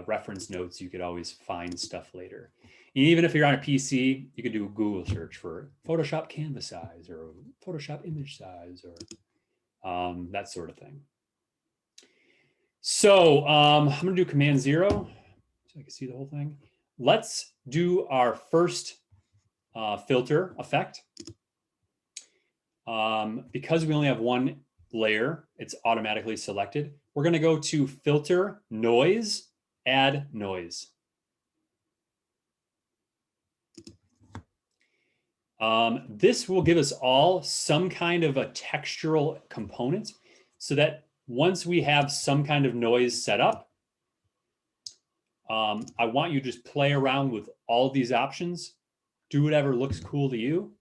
A: reference notes, you could always find stuff later. Even if you're on a PC, you could do a Google search for Photoshop canvas size or Photoshop image size or that sort of thing. So I'm going to do Command 0 so I can see the whole thing. Let's do our first filter effect. Because we only have one layer, it's automatically selected. We're going to go to Filter, Noise, Add Noise. This will give us all some kind of a textural component so that once we have some kind of noise set up, I want you to just play around with all these options, do whatever looks cool to you,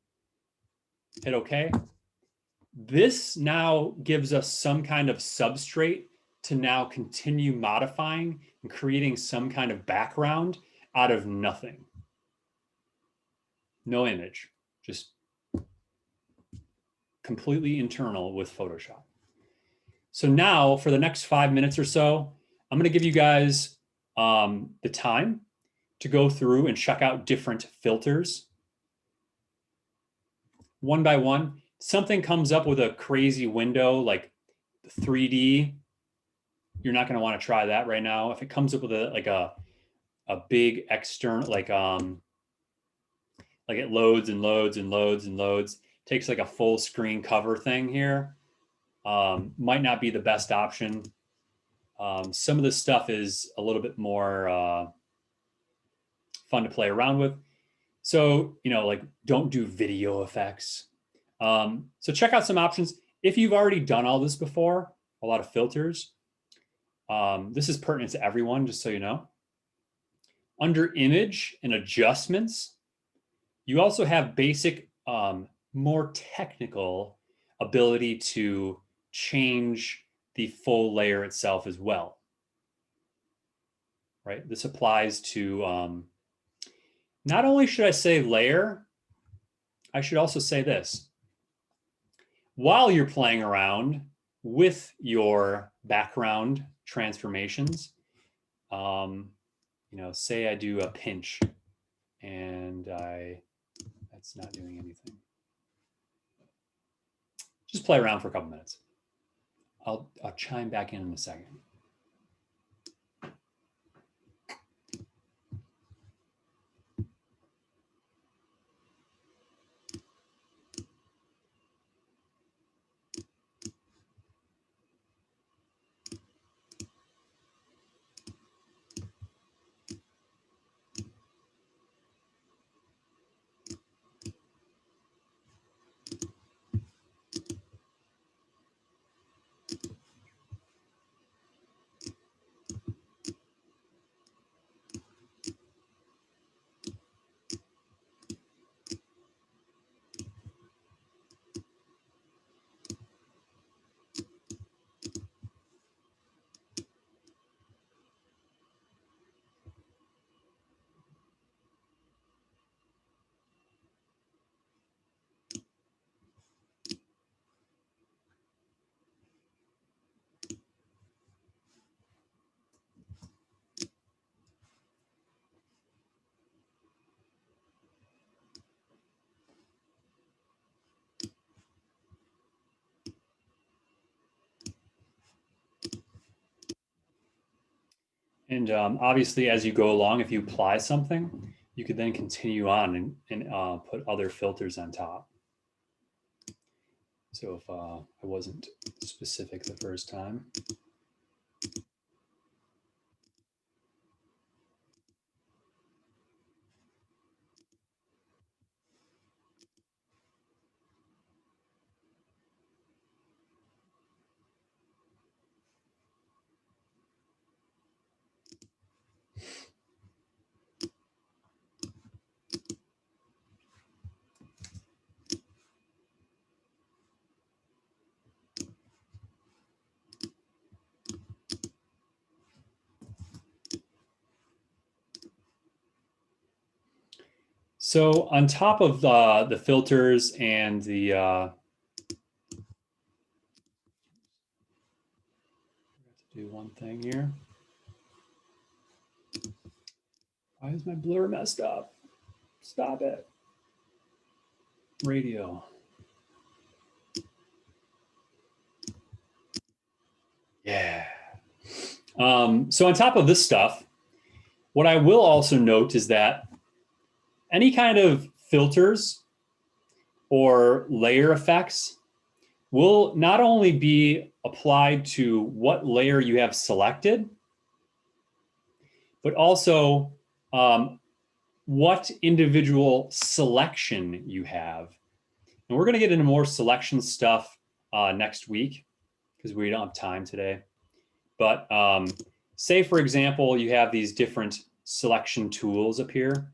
A: hit OK. This now gives us some kind of substrate to now continue modifying and creating some kind of background out of nothing. No image, just completely internal with Photoshop. So now for the next 5 minutes or so, I'm going to give you guys the time to go through and check out different filters. One by one, something comes up with a crazy window like 3D. You're not going to want to try that right now. If it comes up with a big external, like it loads and loads and loads and loads, takes like a full screen cover thing here. Might not be the best option. Some of this stuff is a little bit more fun to play around with. So, like don't do video effects. So check out some options. If you've already done all this before, a lot of filters, this is pertinent to everyone, just so you know. Under image and adjustments, you also have basic, more technical ability to change the full layer itself as well, right? This applies to, not only should I say layer, I should also say this. while you're playing around with your background transformations, say I do a pinch and that's not doing anything. Just play around for a couple minutes. I'll chime back in a second. And obviously, as you go along, if you apply something, you could then continue on and put other filters on top. So if I wasn't specific the first time. So on top of the filters and the do one thing here. Why is my blur messed up? Stop it. Radio. Yeah. So on top of this stuff, what I will also note is that any kind of filters or layer effects will not only be applied to what layer you have selected, but also what individual selection you have. And we're going to get into more selection stuff next week because we don't have time today. But say, for example, you have these different selection tools up here.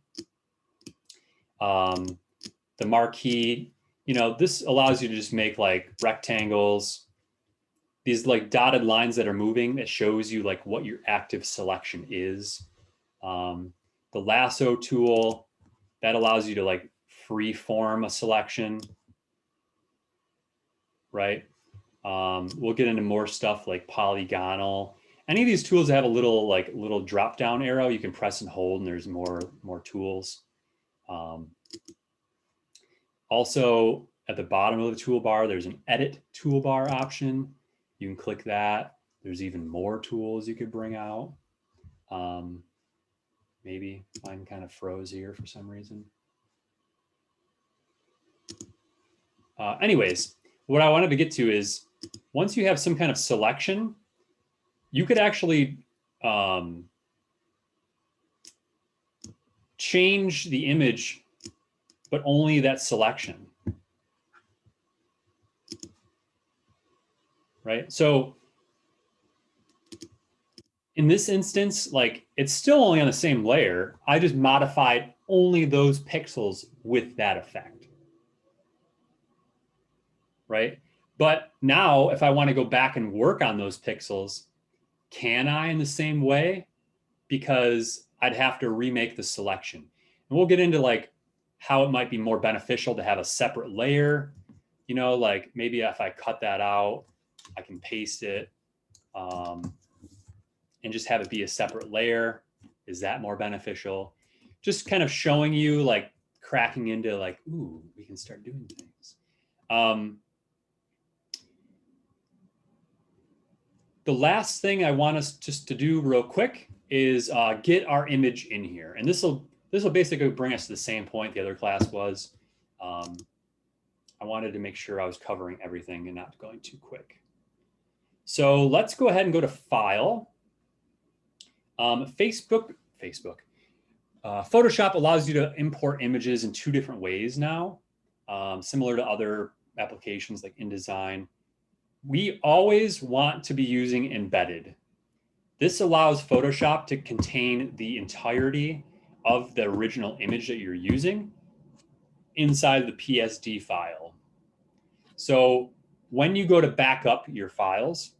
A: The marquee, this allows you to just make like rectangles, these like dotted lines that are moving that shows you like what your active selection is. The lasso tool, that allows you to like free form a selection, right? We'll get into more stuff like polygonal. Any of these tools have a little drop down arrow you can press and hold, and there's more tools. Also at the bottom of the toolbar, there's an edit toolbar option. You can click that. There's even more tools you could bring out. Maybe mine kind of froze here for some reason. Anyways, what I wanted to get to is once you have some kind of selection, you could actually change the image, but only that selection. Right? So in this instance, like it's still only on the same layer. I just modified only those pixels with that effect. Right? But now if I want to go back and work on those pixels, can I in the same way? Because I'd have to remake the selection. And we'll get into like how it might be more beneficial to have a separate layer you know, like maybe if I cut that out, I can paste it and just have it be a separate layer. Is that more beneficial? Just kind of showing you like cracking into like, ooh, we can start doing things. The last thing I want us just to do real quick is get our image in here. And this will basically bring us to the same point the other class was. I wanted to make sure I was covering everything and not going too quick. So let's go ahead and go to File. Photoshop allows you to import images in 2 different ways now, similar to other applications like InDesign. We always want to be using embedded. This allows Photoshop to contain the entirety of the original image that you're using inside the PSD file. So when you go to back up your files,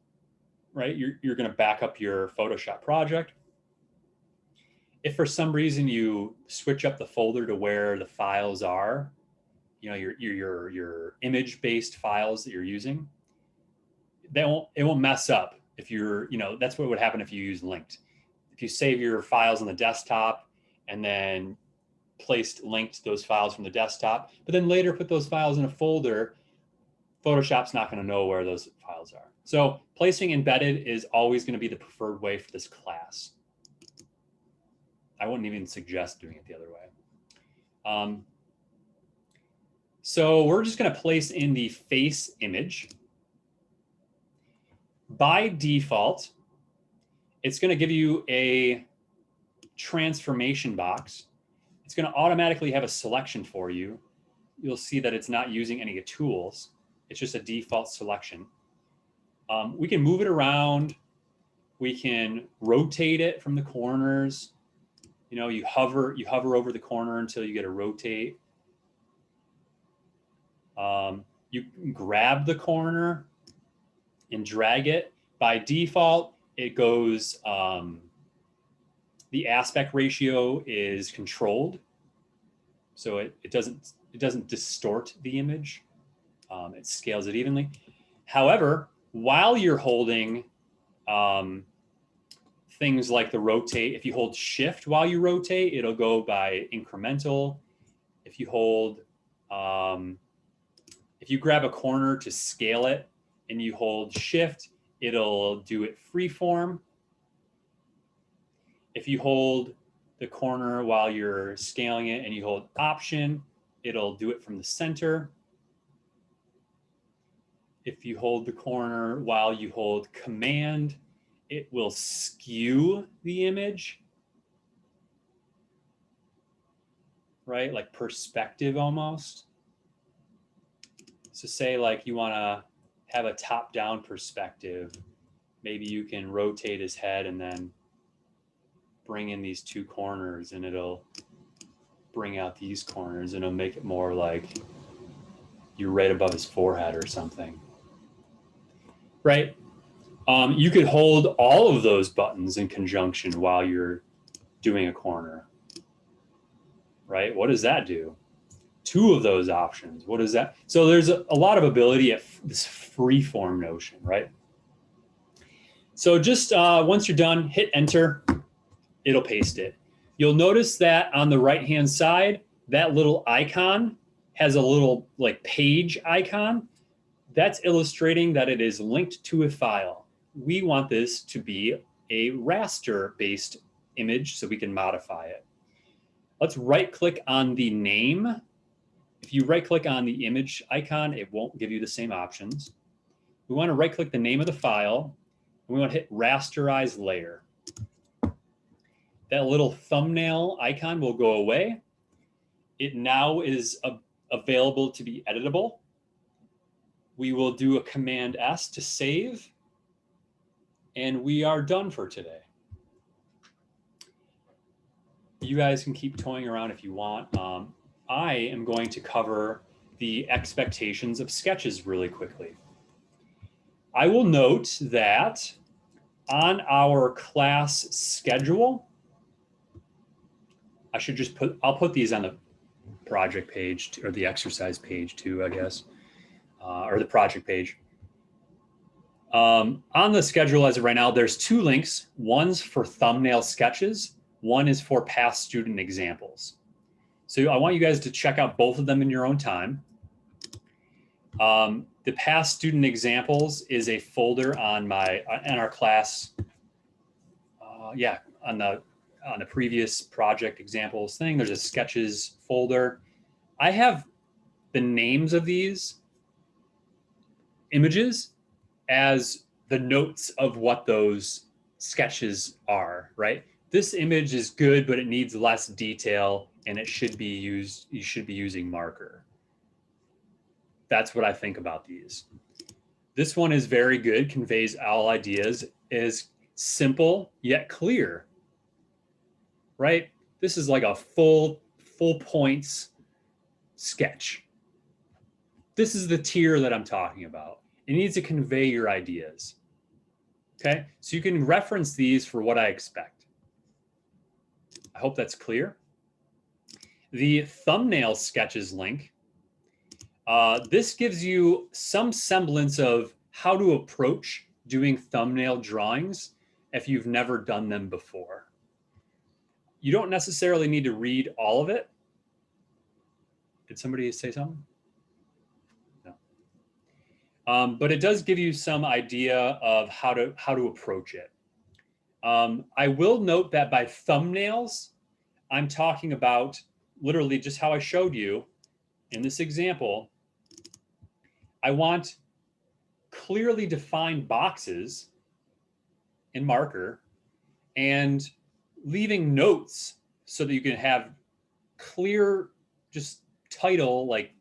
A: right, you're going to back up your Photoshop project. If for some reason you switch up the folder to where the files are, you know, your image-based files that you're using, it won't mess up if you're, you know, that's what would happen if you use linked. If you save your files on the desktop and then linked those files from the desktop, but then later put those files in a folder, Photoshop's not going to know where those files are. So placing embedded is always going to be the preferred way for this class. I wouldn't even suggest doing it the other way. So we're just going to place in the face image. By default, it's going to give you a transformation box. It's going to automatically have a selection for you. You'll see that it's not using any tools. It's just a default selection. We can move it around. We can rotate it from the corners. You know, you hover over the corner until you get a rotate. You can grab the corner and drag it. By default, it goes, the aspect ratio is controlled. So it doesn't distort the image. It scales it evenly. However, while you're holding things like the rotate, if you hold shift while you rotate, it'll go by incremental. If you hold, if you grab a corner to scale it and you hold shift, it'll do it freeform. If you hold the corner while you're scaling it and you hold option, it'll do it from the center. If you hold the corner while you hold command, it will skew the image, right? Like perspective almost. So say like you want to have a top-down perspective. Maybe you can rotate his head and then bring in these 2 corners and it'll bring out these corners and it'll make it more like you're right above his forehead or something, right? You could hold all of those buttons in conjunction while you're doing a corner, right? What does that do? 2 of those options, what is that? So there's a lot of ability at this freeform notion, right? So just once you're done, hit enter, it'll paste it. You'll notice that on the right-hand side, that little icon has a little like page icon. That's illustrating that it is linked to a file. We want this to be a raster-based image so we can modify it. Let's right-click on the name. If you right-click on the image icon, it won't give you the same options. We want to right-click the name of the file, and we want to hit rasterize layer. That little thumbnail icon will go away. It now is available to be editable. We will do a Command S to save, and we are done for today. You guys can keep toying around if you want. I am going to cover the expectations of sketches really quickly. I will note that on our class schedule, I'll put these on the project page or the exercise page too, I guess. or the project page. On the schedule as of right now, there's 2 links. One's for thumbnail sketches. One is for past student examples. So I want you guys to check out both of them in your own time. The past student examples is a folder on our class. On the previous project examples thing, there's a sketches folder. I have the names of these images as the notes of what those sketches are, right? This image is good, but it needs less detail and it should be used, you should be using marker. That's what I think about these. This one is very good, conveys all ideas, is simple yet clear, right? This is like a full points sketch. This is the tier that I'm talking about. It needs to convey your ideas. Okay, so you can reference these for what I expect. I hope that's clear. The thumbnail sketches link, this gives you some semblance of how to approach doing thumbnail drawings if you've never done them before. You don't necessarily need to read all of it. Did somebody say something? No. But it does give you some idea of how to approach it. I will note that by thumbnails, I'm talking about literally just how I showed you in this example. I want clearly defined boxes in marker and leaving notes so that you can have clear, just title, like,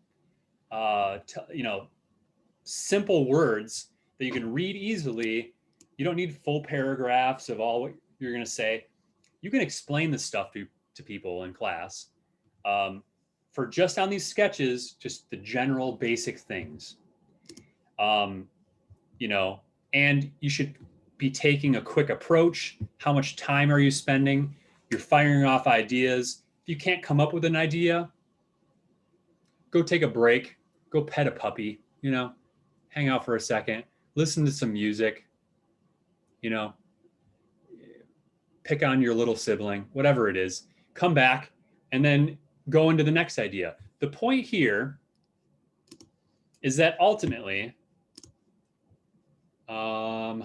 A: simple words that you can read easily. You don't need full paragraphs of all what you're going to say. You can explain this stuff to people in class. For just on these sketches, just the general basic things. And you should be taking a quick approach. How much time are you spending? You're firing off ideas. If you can't come up with an idea, go take a break, go pet a puppy, hang out for a second, listen to some music, pick on your little sibling, whatever it is, come back and then go into the next idea. The point here is that ultimately, on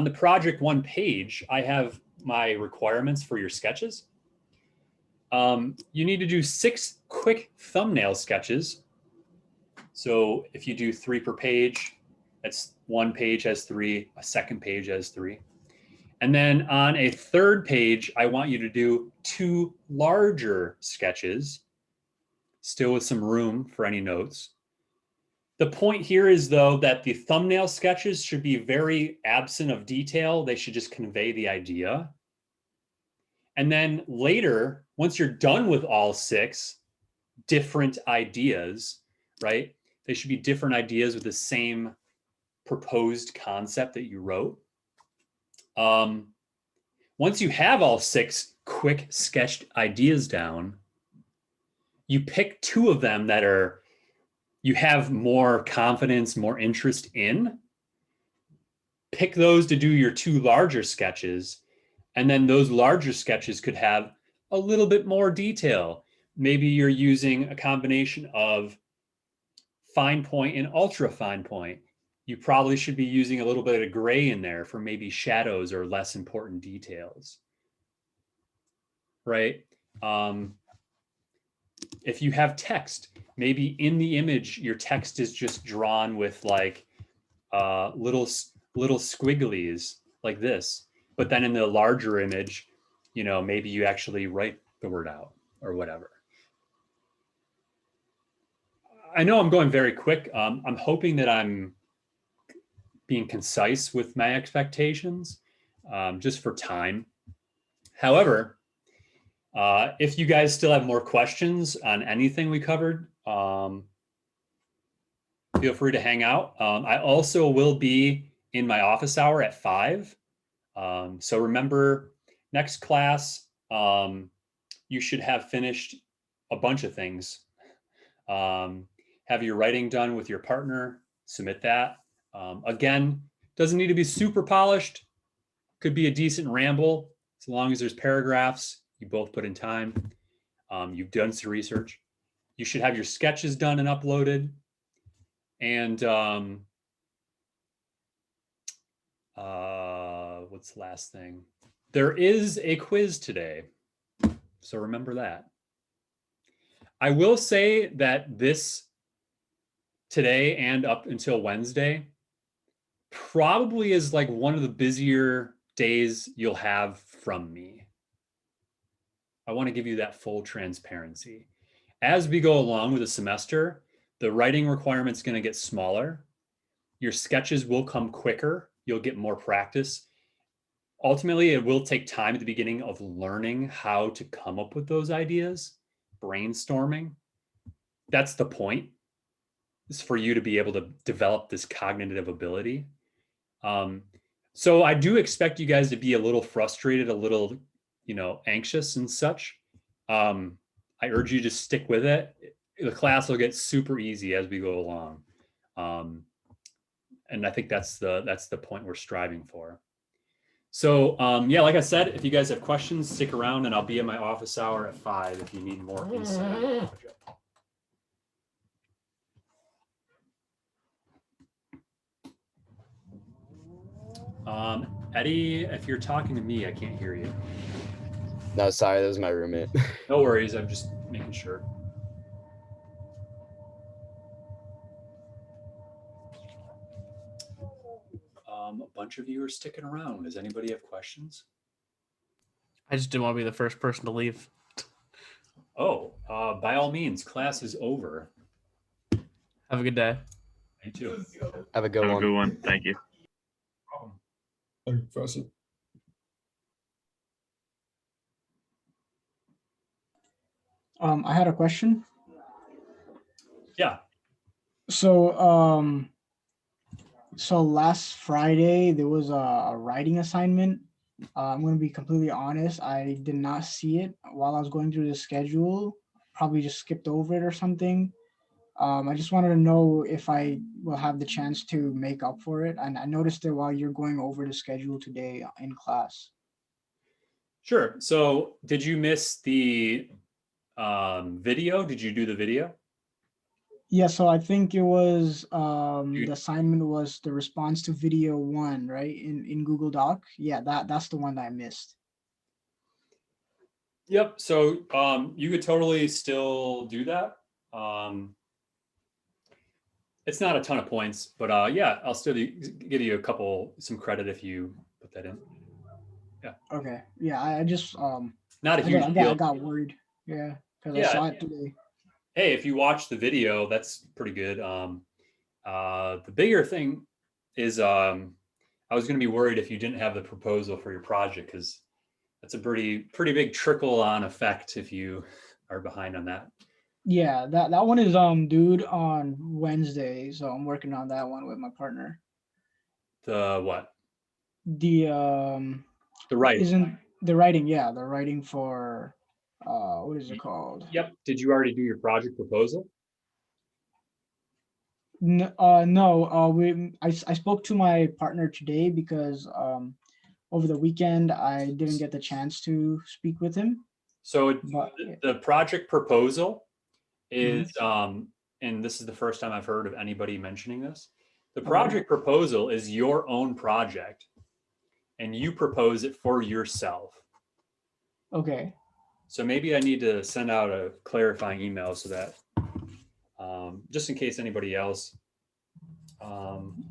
A: the project 1 page, I have my requirements for your sketches. You need to do 6 quick thumbnail sketches. So if you do 3 per page, that's 1 page has 3, a second page has 3. And then on a 3rd page, I want you to do 2 larger sketches, still with some room for any notes. The point here is, though, that the thumbnail sketches should be very absent of detail. They should just convey the idea. And then later, once you're done with all 6 different ideas, right? They should be different ideas with the same proposed concept that you wrote. Once you have all 6 quick sketched ideas down, you pick 2 of them that you have more confidence, more interest in. Pick those to do your 2 larger sketches. And then those larger sketches could have a little bit more detail. Maybe you're using a combination of fine point and ultra fine point. You probably should be using a little bit of gray in there for maybe shadows or less important details, right? If you have text, maybe in the image, your text is just drawn with like little squigglies like this. But then in the larger image, maybe you actually write the word out or whatever. I know I'm going very quick. I'm hoping that I'm being concise with my expectations, just for time. However, if you guys still have more questions on anything we covered, feel free to hang out. I also will be in my office hour at 5. So remember, next class, you should have finished a bunch of things. Have your writing done with your partner, submit that. Again, doesn't need to be super polished. Could be a decent ramble as long as there's paragraphs. You both put in time. You've done some research. You should have your sketches done and uploaded. And what's the last thing? There is a quiz today, so remember that. I will say that this today and up until Wednesday probably is like one of the busier days you'll have from me. I want to give you that full transparency. As we go along with the semester, the writing requirement's going to get smaller. Your sketches will come quicker. You'll get more practice. Ultimately, it will take time at the beginning of learning how to come up with those ideas, brainstorming. That's the point, is for you to be able to develop this cognitive ability. So I do expect you guys to be a little frustrated, a little, anxious and such. I urge you to stick with it. The class will get super easy as we go along. And I think that's the point we're striving for. So yeah, like I said, if you guys have questions, stick around and I'll be in my office hour at 5 if you need more insight on the project. Eddie, if you're talking to me, I can't hear you.
I: No, sorry, that was my roommate.
A: No worries, I'm just making sure. A bunch of you are sticking around. Does anybody have questions?
J: I just didn't want to be the first person to leave.
A: Oh, by all means, class is over.
J: Have a good day.
A: You too.
I: Have a good
B: Have
I: one.
B: a good one. Thank you.
D: Thank you, Professor.
F: I had a question.
A: Yeah.
F: So last Friday there was a writing assignment. I'm going to be completely honest. I did not see it while I was going through the schedule. Probably just skipped over it or something. I just wanted to know if I will have the chance to make up for it. And I noticed it while you're going over the schedule today in class.
A: Sure. So did you miss the video? Did you do the video?
F: Yeah, so I think it was the assignment was the response to video 1, right? In Google Doc. Yeah, that's the one that I missed.
A: Yep. So you could totally still do that. It's not a ton of points, but yeah, I'll still give you some credit if you put that in. Yeah.
F: Okay. Yeah, I just
A: Not a huge
F: I
A: deal.
F: got worried. Yeah, because I
A: Yeah.
F: saw it today.
A: Hey, if you watch the video, that's pretty good. The bigger thing is I was going to be worried if you didn't have the proposal for your project, because that's a pretty big trickle-on effect if you are behind on that.
F: Yeah, that one is due on Wednesday, so I'm working on that one with my partner.
A: The what?
F: The
A: writing.
F: isn't the writing, yeah, the writing for what is it called?
A: Yep. Did you already do your project proposal?
F: No, I spoke to my partner today because over the weekend I didn't get the chance to speak with him.
A: So
F: But
A: the project proposal is, and this is the first time I've heard of anybody mentioning this. The project proposal is your own project and you propose it for yourself.
F: okay.
A: So maybe I need to send out a clarifying email so that just in case anybody else.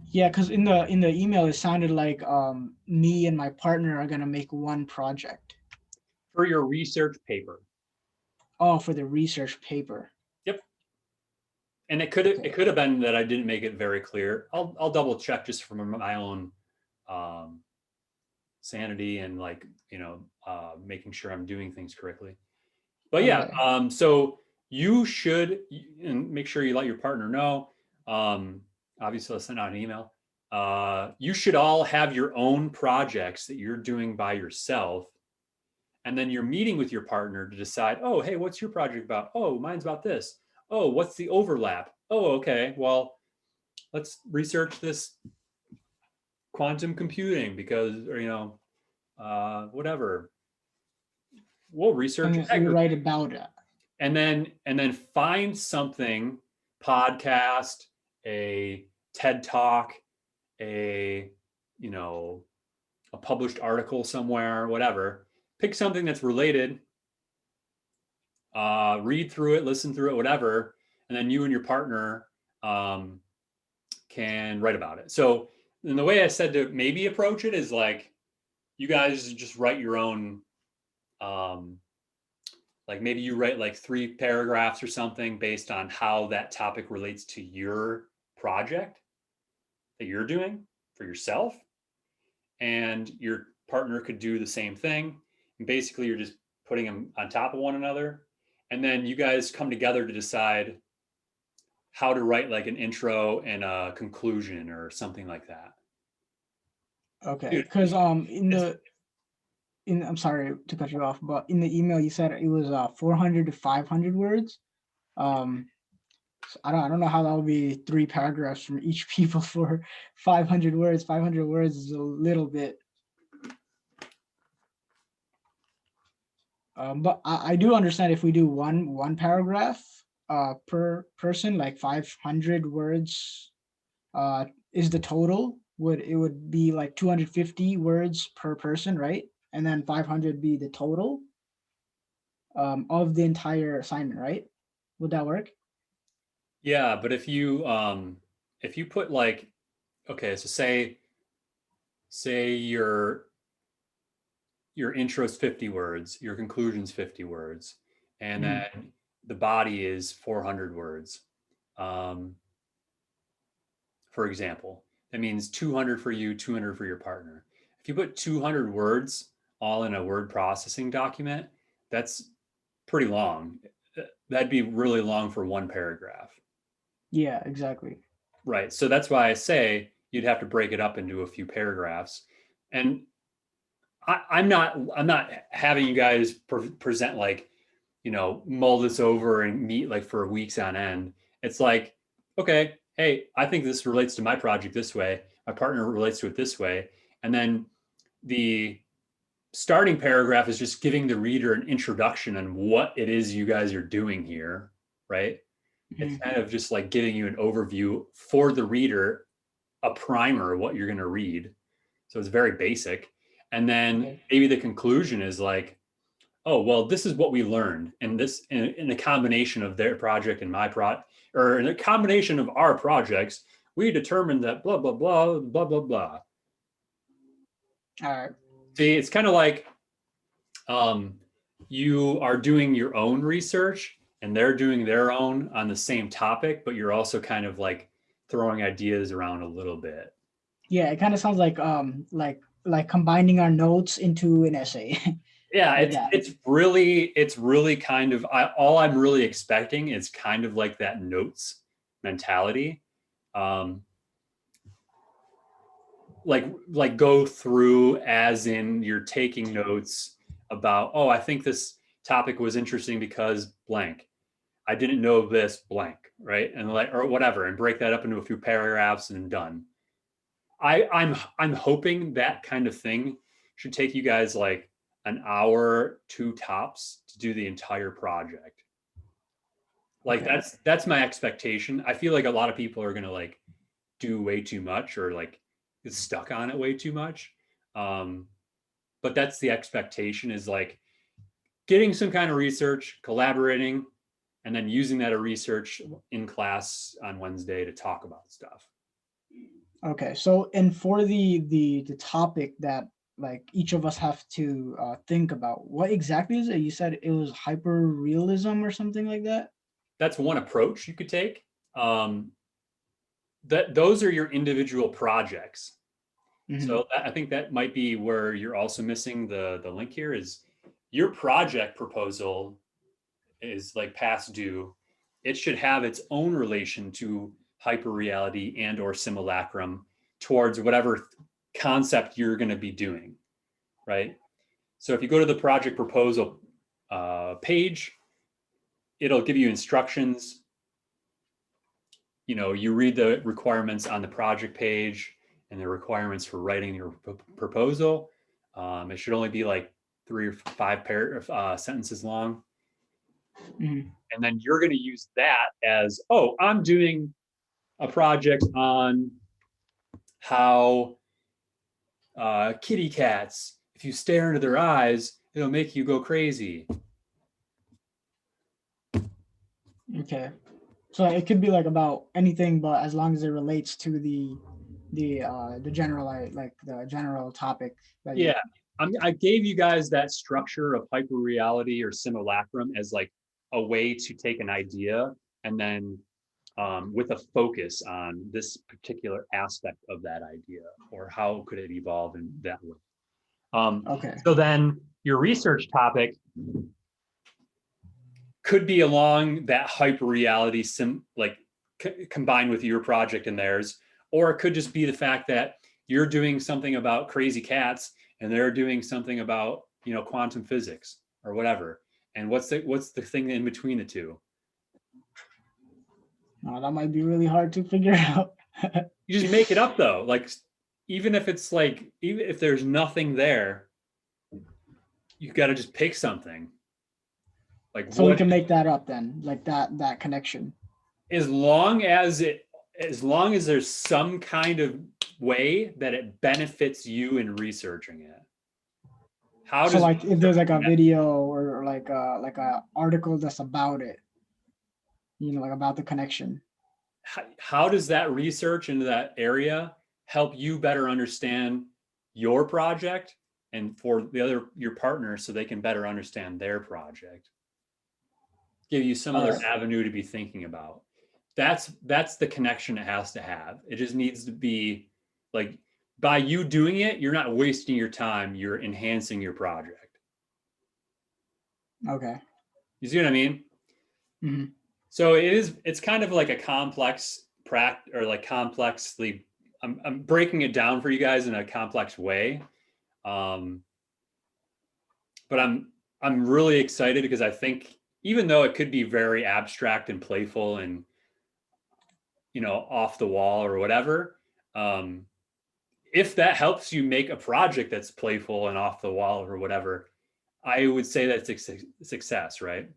F: Yeah, because in the email it sounded like me and my partner are gonna make one project.
A: For your research paper.
F: Oh, for the research paper.
A: Yep. And it could have been that I didn't make it very clear. I'll double check just from my own sanity and making sure I'm doing things correctly. But yeah,
F: Okay.
A: so you should, and make sure you let your partner know. Obviously, I'll send out an email. You should all have your own projects that you're doing by yourself. And then you're meeting with your partner to decide, oh, hey, what's your project about? Oh, mine's about this. Oh, what's the overlap? Oh, okay. Well, let's research this quantum computing because, or, whatever. We'll research
F: And you write about it.
A: and then find something, podcast, a TED talk, a, a published article somewhere, whatever. Pick something that's related, read through it, listen through it, whatever, and then you and your partner can write about it. So, and the way I said to maybe approach it is like, you guys just write your own, like maybe you write like 3 paragraphs or something based on how that topic relates to your project that you're doing for yourself. And your partner could do the same thing. And basically, you're just putting them on top of one another. And then you guys come together to decide how to write like an intro and a conclusion or something like that.
F: Okay,
A: Dude,
F: because I'm sorry to cut you off, but in the email you said it was 400 to 500 words. So I don't know how that would be 3 paragraphs from each people for 500 words. 500 words is a little bit. But I do understand if we do one paragraph per person, like 500 words is the total. It would be like 250 words per person, right? And then 500 be the total of the entire assignment, right? Would that work?
A: Yeah, but if you put like, okay, so say your intro's 50 words, your conclusion's 50 words, and then the body is 400 words. For example, that means 200 for you, 200 for your partner. If you put 200 words all in a word processing document, that's pretty long. That'd be really long for one paragraph.
F: Yeah, exactly.
A: Right. So that's why I say you'd have to break it up into a few paragraphs. And I'm not having you guys present like, mull this over and meet like for weeks on end. It's like, okay, hey, I think this relates to my project this way. My partner relates to it this way. And then the starting paragraph is just giving the reader an introduction on what it is you guys are doing here, right? It's kind of just like giving you an overview for the reader, a primer of what you're going to read. So it's very basic. And then maybe the conclusion is like, oh, well, this is what we learned. And this in a combination of their project and my or in a combination of our projects, we determined that blah, blah, blah, blah, blah, blah.
F: All right.
A: See, it's kind of like you are doing your own research and they're doing their own on the same topic, but you're also kind of like throwing ideas around a little bit.
F: Yeah, it kind of sounds like combining our notes into an essay.
A: Yeah,
F: Like
A: it's really kind of all I'm really expecting is kind of like that notes mentality. Like go through as in you're taking notes about, oh, I think this topic was interesting because blank. I didn't know this blank, right? And like, or whatever, and break that up into a few paragraphs and done. I'm hoping that kind of thing should take you guys like an hour, 2 tops to do the entire project. Like that's my expectation. I feel like a lot of people are gonna like do way too much or like get stuck on it way too much. But that's the expectation, is like getting some kind of research, collaborating, and then using that research in class on Wednesday to talk about stuff.
F: Okay, so and for the topic that like each of us have to think about, what exactly is it? You said it was hyper realism or something like that.
A: That's one approach you could take. Those are your individual projects. So I think that might be where you're also missing the link here, is your project proposal is like past due. It should have its own relation to hyperreality and or simulacrum towards whatever concept you're going to be doing, right? So if you go to the project proposal page, it'll give you instructions you know, you read the requirements on the project page and the requirements for writing your proposal. It should only be like 3 or 5 sentences long.
F: Mhm.
A: And then you're going to use that as, oh, I'm doing a project on how kitty cats, if you stare into their eyes, it'll make you go crazy.
F: Okay. So it could be like about anything, but as long as it relates to the general like the general topic that you.
A: Yeah, I gave you guys that structure of hyperreality or simulacrum as like a way to take an idea and then with a focus on this particular aspect of that idea, or how could it evolve in that way.
F: Okay.
A: So then your research topic could be along that hyperreality combined with your project and theirs, or it could just be the fact that you're doing something about crazy cats and they're doing something about, you know, quantum physics or whatever. And what's the thing in between the two?
F: That might be really hard to figure out.
A: You just make it up though. Like, even if it's like, even if there's nothing there, you got to just pick something. Like,
F: So we can make that up then, like that connection.
A: as long as there's some kind of way that it benefits you in researching it. How
F: So
A: does
F: like if there's like a video or like a article that's about it, you know, like about the connection.
A: how does that research into that area help you better understand your project and for your partner so they can better understand their project? Give you some other avenue to be thinking about. That's the connection it has to have. It just needs to be like, by you doing it, you're not wasting your time, you're enhancing your project.
F: Okay.
A: You see what I mean?
F: Mm-hmm.
A: So it's kind of like a complex complexly, I'm breaking it down for you guys in a complex way. But I'm really excited because I think even though it could be very abstract and playful and, you know, off the wall or whatever, if that helps you make a project that's playful and off the wall or whatever, I would say that's a success, right?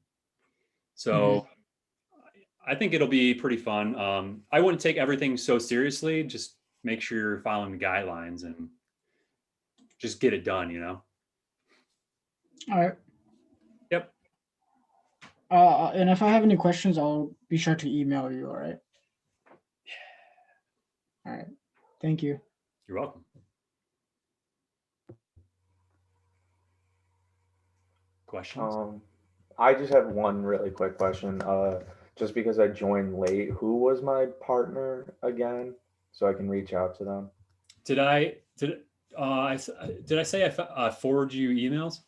A: So I think it'll be pretty fun. I wouldn't take everything so seriously. Just make sure you're following the guidelines and just get it done, you know?
F: All right.
A: Yep.
F: And if I have any questions, I'll be sure to email you. All right. All right. Thank you.
A: You're welcome. Questions?
E: I just have one really quick question. Just because I joined late, who was my partner again, so I can reach out to them?
A: Did I say I forward you emails?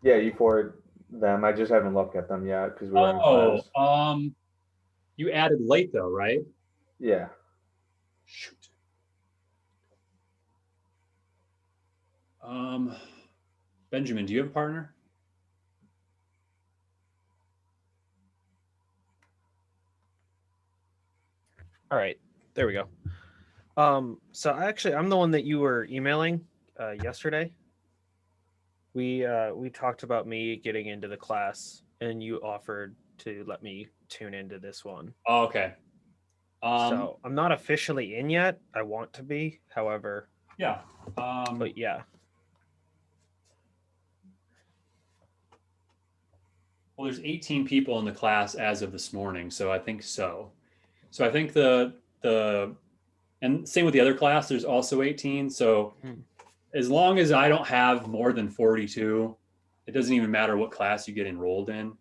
E: Yeah, you forward them. I just haven't looked at them yet because we were in class.
A: You added late though, right?
E: Yeah.
A: Shoot. Benjamin, do you have a partner?
K: All right, there we go. So actually, I'm the one that you were emailing yesterday. We talked about me getting into the class, and you offered to let me tune into this one.
A: Oh, okay.
K: So I'm not officially in yet. I want to be, however.
A: Yeah.
K: But yeah.
A: Well, there's 18 people in the class as of this morning, so I think so. So I think and same with the other class, there's also 18. So as long as I don't have more than 42, it doesn't even matter what class you get enrolled in,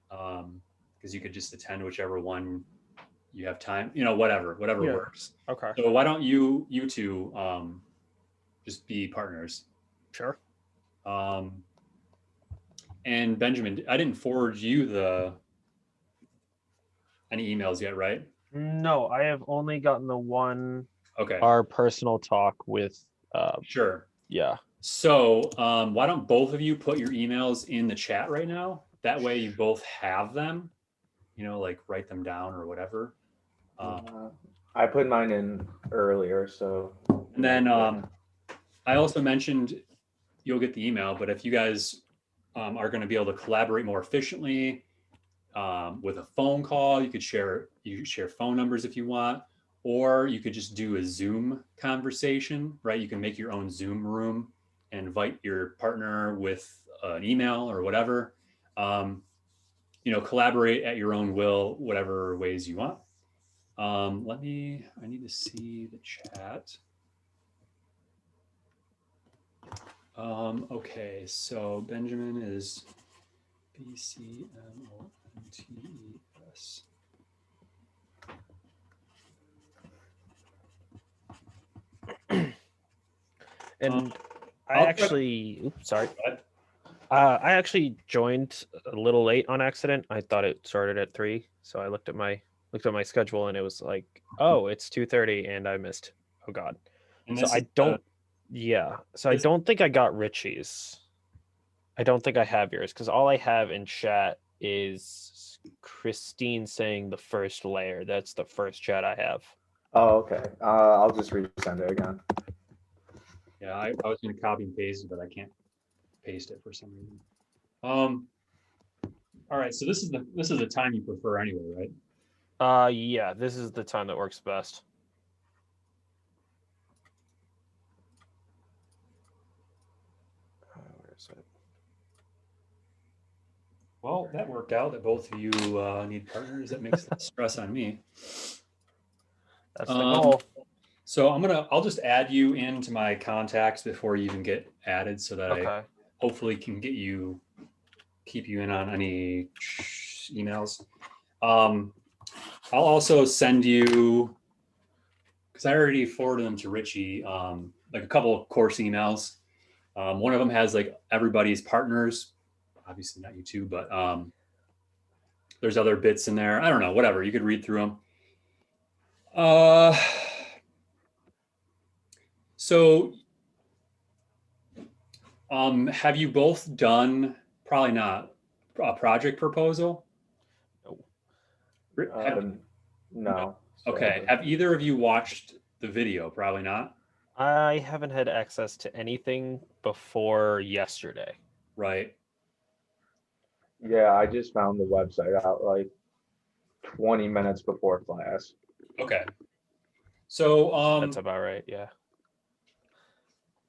A: because you could just attend whichever one you have time, you know, whatever works.
K: Okay.
A: So why don't you two just be partners?
K: Sure.
A: And Benjamin, I didn't forward you any emails yet, right?
K: No, I have only gotten the one.
A: Okay.
K: Our personal talk with.
A: Sure.
K: Yeah.
A: So why don't both of you put your emails in the chat right now? That way you both have them, you know, like write them down or whatever.
E: I put mine in earlier, so.
A: And then I also mentioned you'll get the email, but if you guys are going to be able to collaborate more efficiently with a phone call, you could share phone numbers if you want, or you could just do a Zoom conversation, right? You can make your own Zoom room and invite your partner with an email or whatever. Collaborate at your own will, whatever ways you want. I need to see the chat. Okay, so Benjamin is BCMONTES.
K: And
A: I'll
K: sorry. I actually joined a little late on accident. I thought it started at 3, so I looked at my schedule and it was like, oh, it's 2:30, and I missed. Oh God.
A: And
K: So
A: this
K: I
A: is
K: don't. Yeah. So I don't think I got Richie's. I don't think I have yours because all I have in chat is Christine saying the first layer. That's the first chat I have.
E: Oh, okay. I'll just resend it again.
A: Yeah, I was going to copy and paste, but I can't paste it for some reason. All right, so this is the time you prefer anyway, right?
K: Yeah, this is the time that works best.
E: Where is it?
A: Well, that worked out that both of you need partners. That makes less stress on me.
K: That's the goal.
A: So I'll just add you into my contacts before you even get added, so that I hopefully can keep you in on any emails. I'll also send you, because I already forwarded them to Richie, like a couple of course emails. One of them has like everybody's partners, obviously not you two, but there's other bits in there. I don't know, whatever. You could read through them. So have you both done, probably not, a project proposal?
E: No.
A: Okay. Have either of you watched the video? Probably not.
K: I haven't had access to anything before yesterday.
A: Right.
E: Yeah, I just found the website out like 20 minutes before class.
A: Okay. So
K: that's about right. Yeah.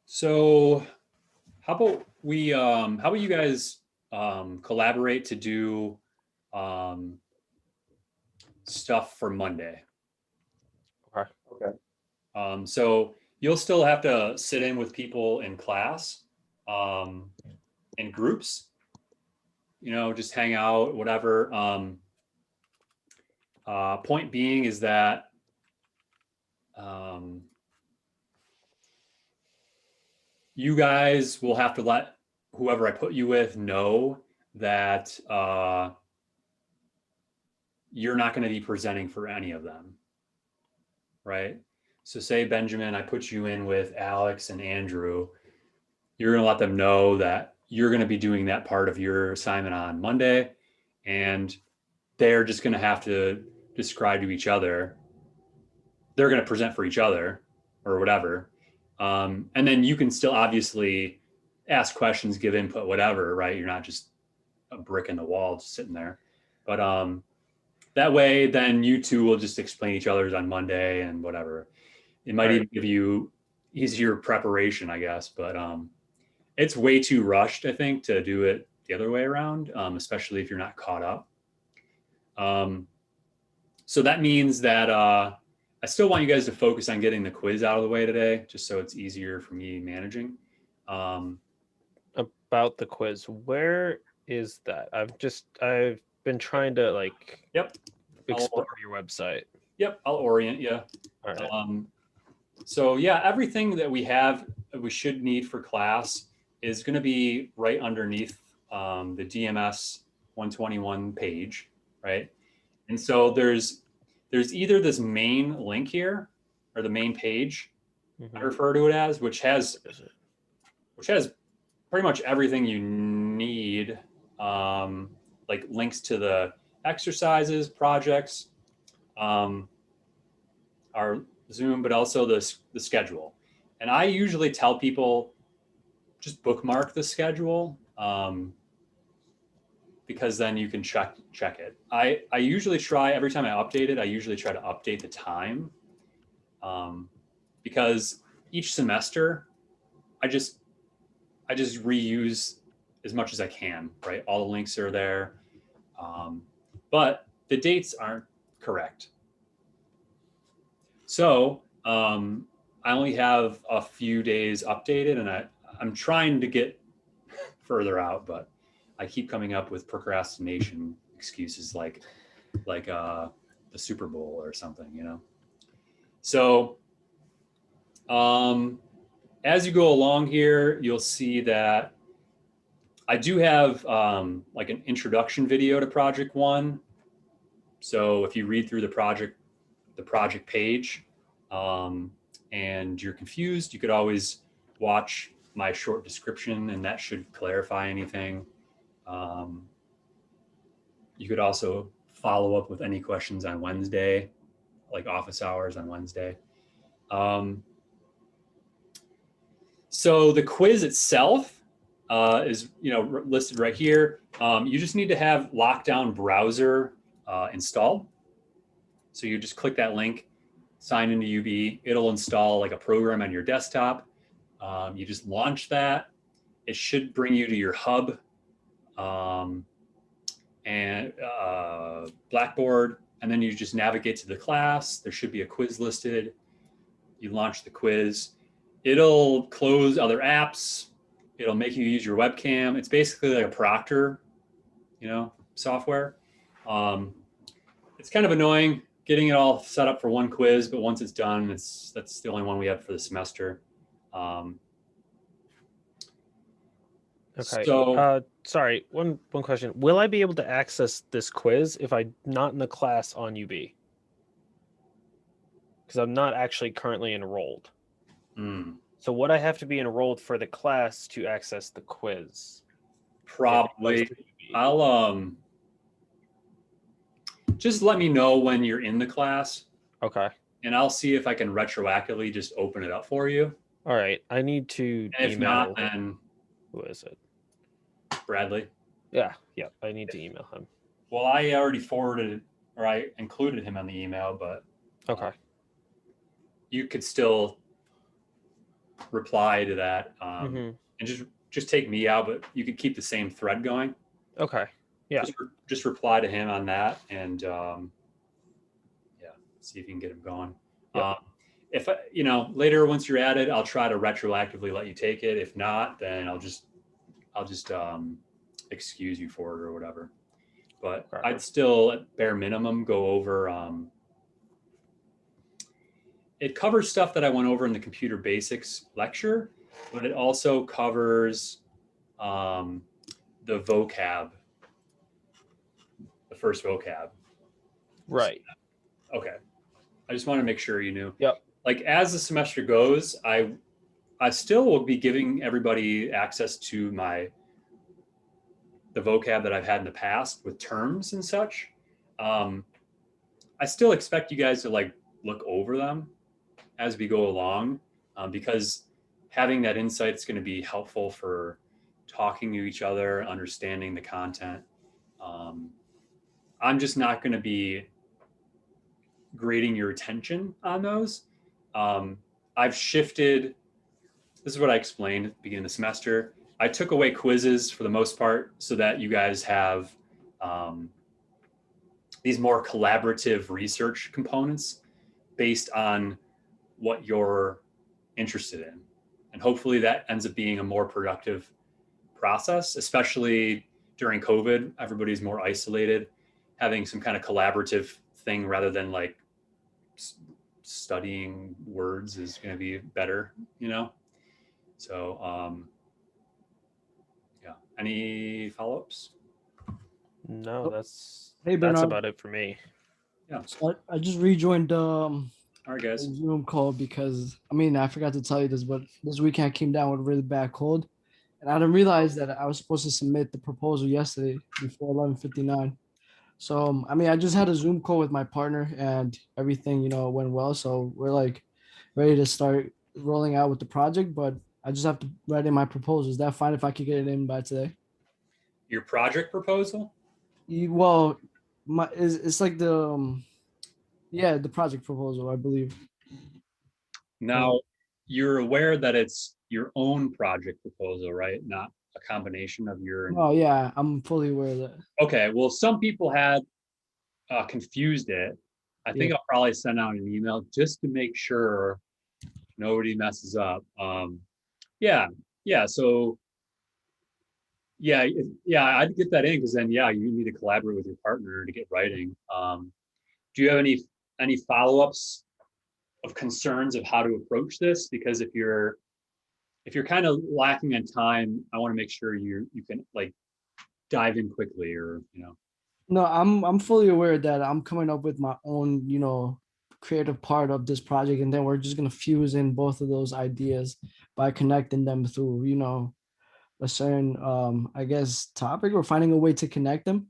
A: So how about you guys collaborate to do stuff for Monday?
E: Okay.
A: So you'll still have to sit in with people in class, in groups, just hang out, whatever. Point being is that you guys will have to let whoever I put you with know that you're not going to be presenting for any of them, right? So say, Benjamin, I put you in with Alex and Andrew. You're going to let them know that you're going to be doing that part of your assignment on Monday, and they're just going to have to describe to each other. They're going to present for each other or whatever. And then you can still obviously ask questions, give input, whatever, right? You're not just a brick in the wall just sitting there. But that way, then you two will just explain each other's on Monday and whatever. It might even give you easier preparation, I guess. But it's way too rushed, I think, to do it the other way around, especially if you're not caught up. So that means that I still want you guys to focus on getting the quiz out of the way today, just so it's easier for me managing.
K: About the quiz, where is that? I've been trying to explore your website.
A: Yep, I'll orient you.
K: All right.
A: So yeah, everything that we should need for class is going to be right underneath the DMS121 page, right? And so there's either this main link here or the main page, I refer to it as, which has pretty much everything you need, like links to the exercises, projects. our Zoom, but also the schedule. And I usually tell people just bookmark the schedule, because then you can check it. I usually try, every time I update it, I usually try to update the time, because each semester I just reuse as much as I can, right? All the links are there, but the dates aren't correct. So I only have a few days updated, and I'm trying to get further out, but I keep coming up with procrastination excuses like the Super Bowl or something, you know? So as you go along here, you'll see that I do have like an introduction video to Project One. So if you read through the project page, and you're confused, you could always watch my short description, and that should clarify anything. You could also follow up with any questions on Wednesday, like office hours on Wednesday. So the quiz itself is listed right here. You just need to have Lockdown Browser installed. So you just click that link, sign into UB. It'll install like a program on your desktop. You just launch that. It should bring you to your hub and Blackboard, and then you just navigate to the class. There should be a quiz listed. You launch the quiz. It'll close other apps. It'll make you use your webcam. It's basically like a proctor, software. It's kind of annoying getting it all set up for one quiz, but once it's done, that's the only one we have for the semester.
K: Okay.
A: So,
K: Sorry, one question. Will I be able to access this quiz if I'm not in the class on UB? Because I'm not actually currently enrolled. So would I have to be enrolled for the class to access the quiz?
A: probably. I'll just let me know when you're in the class,
K: Okay.
A: and I'll see if I can retroactively just open it up for you.
K: All right. I need to
A: And if
K: email.
A: not, then
K: Who is it?
A: Bradley.
K: Yeah. I need to email him.
A: Well, I already forwarded, or I included him on the email, but
K: Okay.
A: you could still reply to that,
K: Mhm.
A: and just take me out, but you could keep the same thread going.
K: Okay. Yeah.
A: Just reply to him on that, and see if you can get him going.
K: Yep.
A: If later, once you're at it, I'll try to retroactively let you take it. If not, then I'll just excuse you for it or whatever. But
K: Okay.
A: I'd still, at bare minimum, go over. It covers stuff that I went over in the computer basics lecture, but it also covers the vocab, the first vocab.
K: Right.
A: Okay. I just want to make sure you knew.
K: Yep.
A: Like as the semester goes, I still will be giving everybody access to the vocab that I've had in the past with terms and such. I still expect you guys to look over them as we go along, because having that insight is going to be helpful for talking to each other, understanding the content. I'm just not going to be grading your attention on those. I've shifted. This is what I explained at the beginning of the semester. I took away quizzes for the most part so that you guys have these more collaborative research components based on what you're interested in. And hopefully that ends up being a more productive process, especially during COVID. Everybody's more isolated. Having some kind of collaborative thing rather than studying words is going to be better, So, any follow-ups?
K: No, that's
L: Hey,
K: that's
L: Bernard.
K: about it for me.
A: Yeah.
L: So I just rejoined
A: All right,
L: the
A: guys.
L: Zoom call because I forgot to tell you this, but this weekend I came down with a really bad cold, and I didn't realize that I was supposed to submit the proposal yesterday before 11:59. So I mean, I just had a Zoom call with my partner, and everything went well. So we're like ready to start rolling out with the project, but I just have to write in my proposal. Is that fine if I could get it in by today?
A: Your project proposal?
L: Well, it's like the project proposal, I believe.
A: Now, you're aware that it's your own project proposal, right? Not a combination of your.
L: Oh yeah, I'm fully aware of that.
A: Okay, well, some people had confused it. I think
L: Yeah.
A: I'll probably send out an email just to make sure nobody messes up. Yeah. So yeah, I'd get that in because then yeah, you need to collaborate with your partner to get writing. Do you have any follow-ups of concerns of how to approach this? Because if you're kind of lacking on time, I want to make sure you can like dive in quickly or
L: No, I'm fully aware that I'm coming up with my own, creative part of this project, and then we're just gonna fuse in both of those ideas by connecting them through, a certain I guess topic, or finding a way to connect them.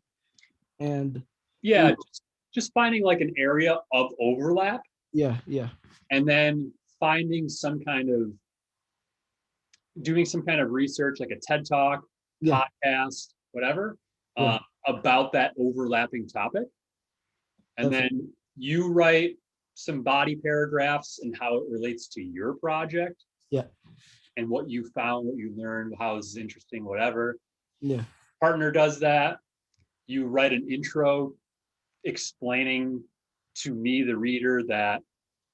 L: And
A: yeah, just finding like an area of overlap
L: yeah.
A: and then finding doing some kind of research like a TED Talk,
L: Yeah.
A: podcast, whatever,
L: Yeah.
A: about that overlapping topic. And
L: Definitely.
A: then you write some body paragraphs and how it relates to your project.
L: Yeah.
A: And what you found, what you learned, how this is interesting, whatever.
L: Yeah.
A: Partner does that. You write an intro explaining to me, the reader, that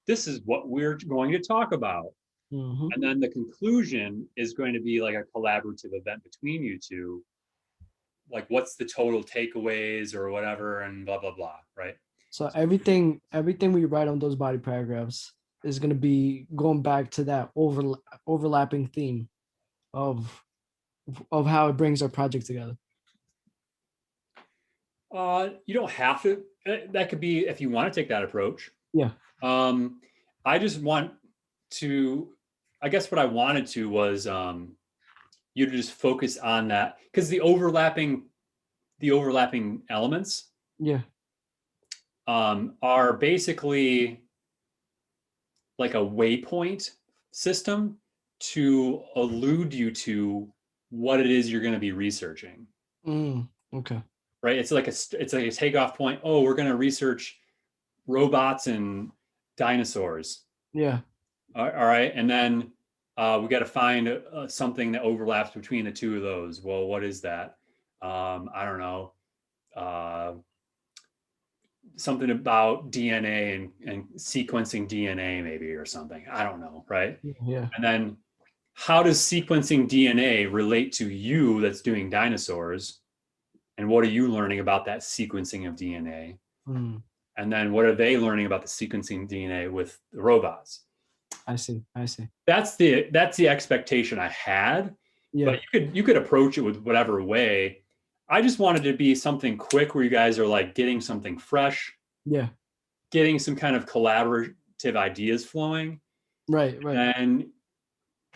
A: this is what we're going to talk about.
L: Mhm.
A: And then the conclusion is going to be like a collaborative event between you two. Like, what's the total takeaways or whatever, and blah, blah, blah, right?
L: So everything we write on those body paragraphs is gonna be going back to that overlapping theme of how it brings our project together.
A: You don't have to. That could be if you want to take that approach.
L: Yeah.
A: I just want to, I guess what I wanted to was you to just focus on that, because the overlapping elements
L: Yeah.
A: are basically like a waypoint system to allude you to what it is you're going to be researching.
L: Okay.
A: Right? It's like a takeoff point. Oh, we're going to research robots and dinosaurs.
L: Yeah.
A: All right, and then we got to find something that overlaps between the two of those. Well, what is that? I don't know. Something about DNA and sequencing DNA, maybe, or something. I don't know, right?
L: Yeah.
A: And then how does sequencing DNA relate to you that's doing dinosaurs? And what are you learning about that sequencing of DNA? And then what are they learning about the sequencing DNA with the robots?
L: I see.
A: That's the expectation I had.
L: Yeah.
A: But you could approach it with whatever way. I just wanted to be something quick where you guys are like getting something fresh.
L: Yeah.
A: Getting some kind of collaborative ideas flowing.
L: Right.
A: And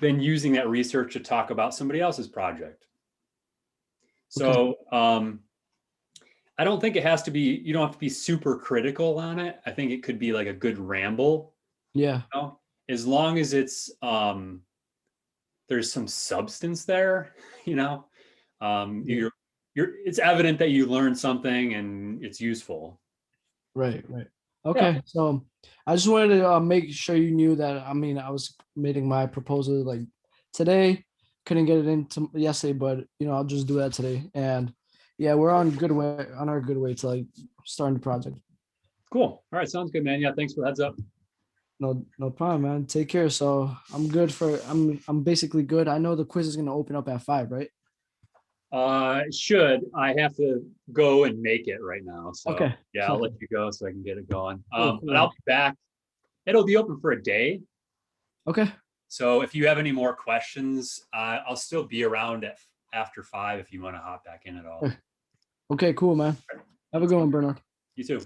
A: then using that research to talk about somebody else's project. So I don't think it has to be, you don't have to be super critical on it. I think it could be like a good ramble.
L: Yeah.
A: As long as it's there's some substance there, it's evident that you learned something and it's useful.
L: Right. Okay. Yeah. So I just wanted to make sure you knew that, I was submitting my proposal like today. Couldn't get it in yesterday, but I'll just do that today. And yeah, we're on our good way to like starting the project.
A: Cool. All right. Sounds good, man. Yeah. Thanks for the heads up.
L: No problem, man. Take care. So I'm basically good. I know the quiz is going to open up at 5, right?
A: Should. I have to go and make it right now. So
L: okay.
A: Yeah, I'll let you go so I can get it going.
L: Cool.
A: But I'll be back. It'll be open for a day.
L: Okay.
A: So if you have any more questions, I'll still be around after 5 if you want to hop back in at all.
L: Okay, cool, man. Have a good one, Bernard.
A: You too.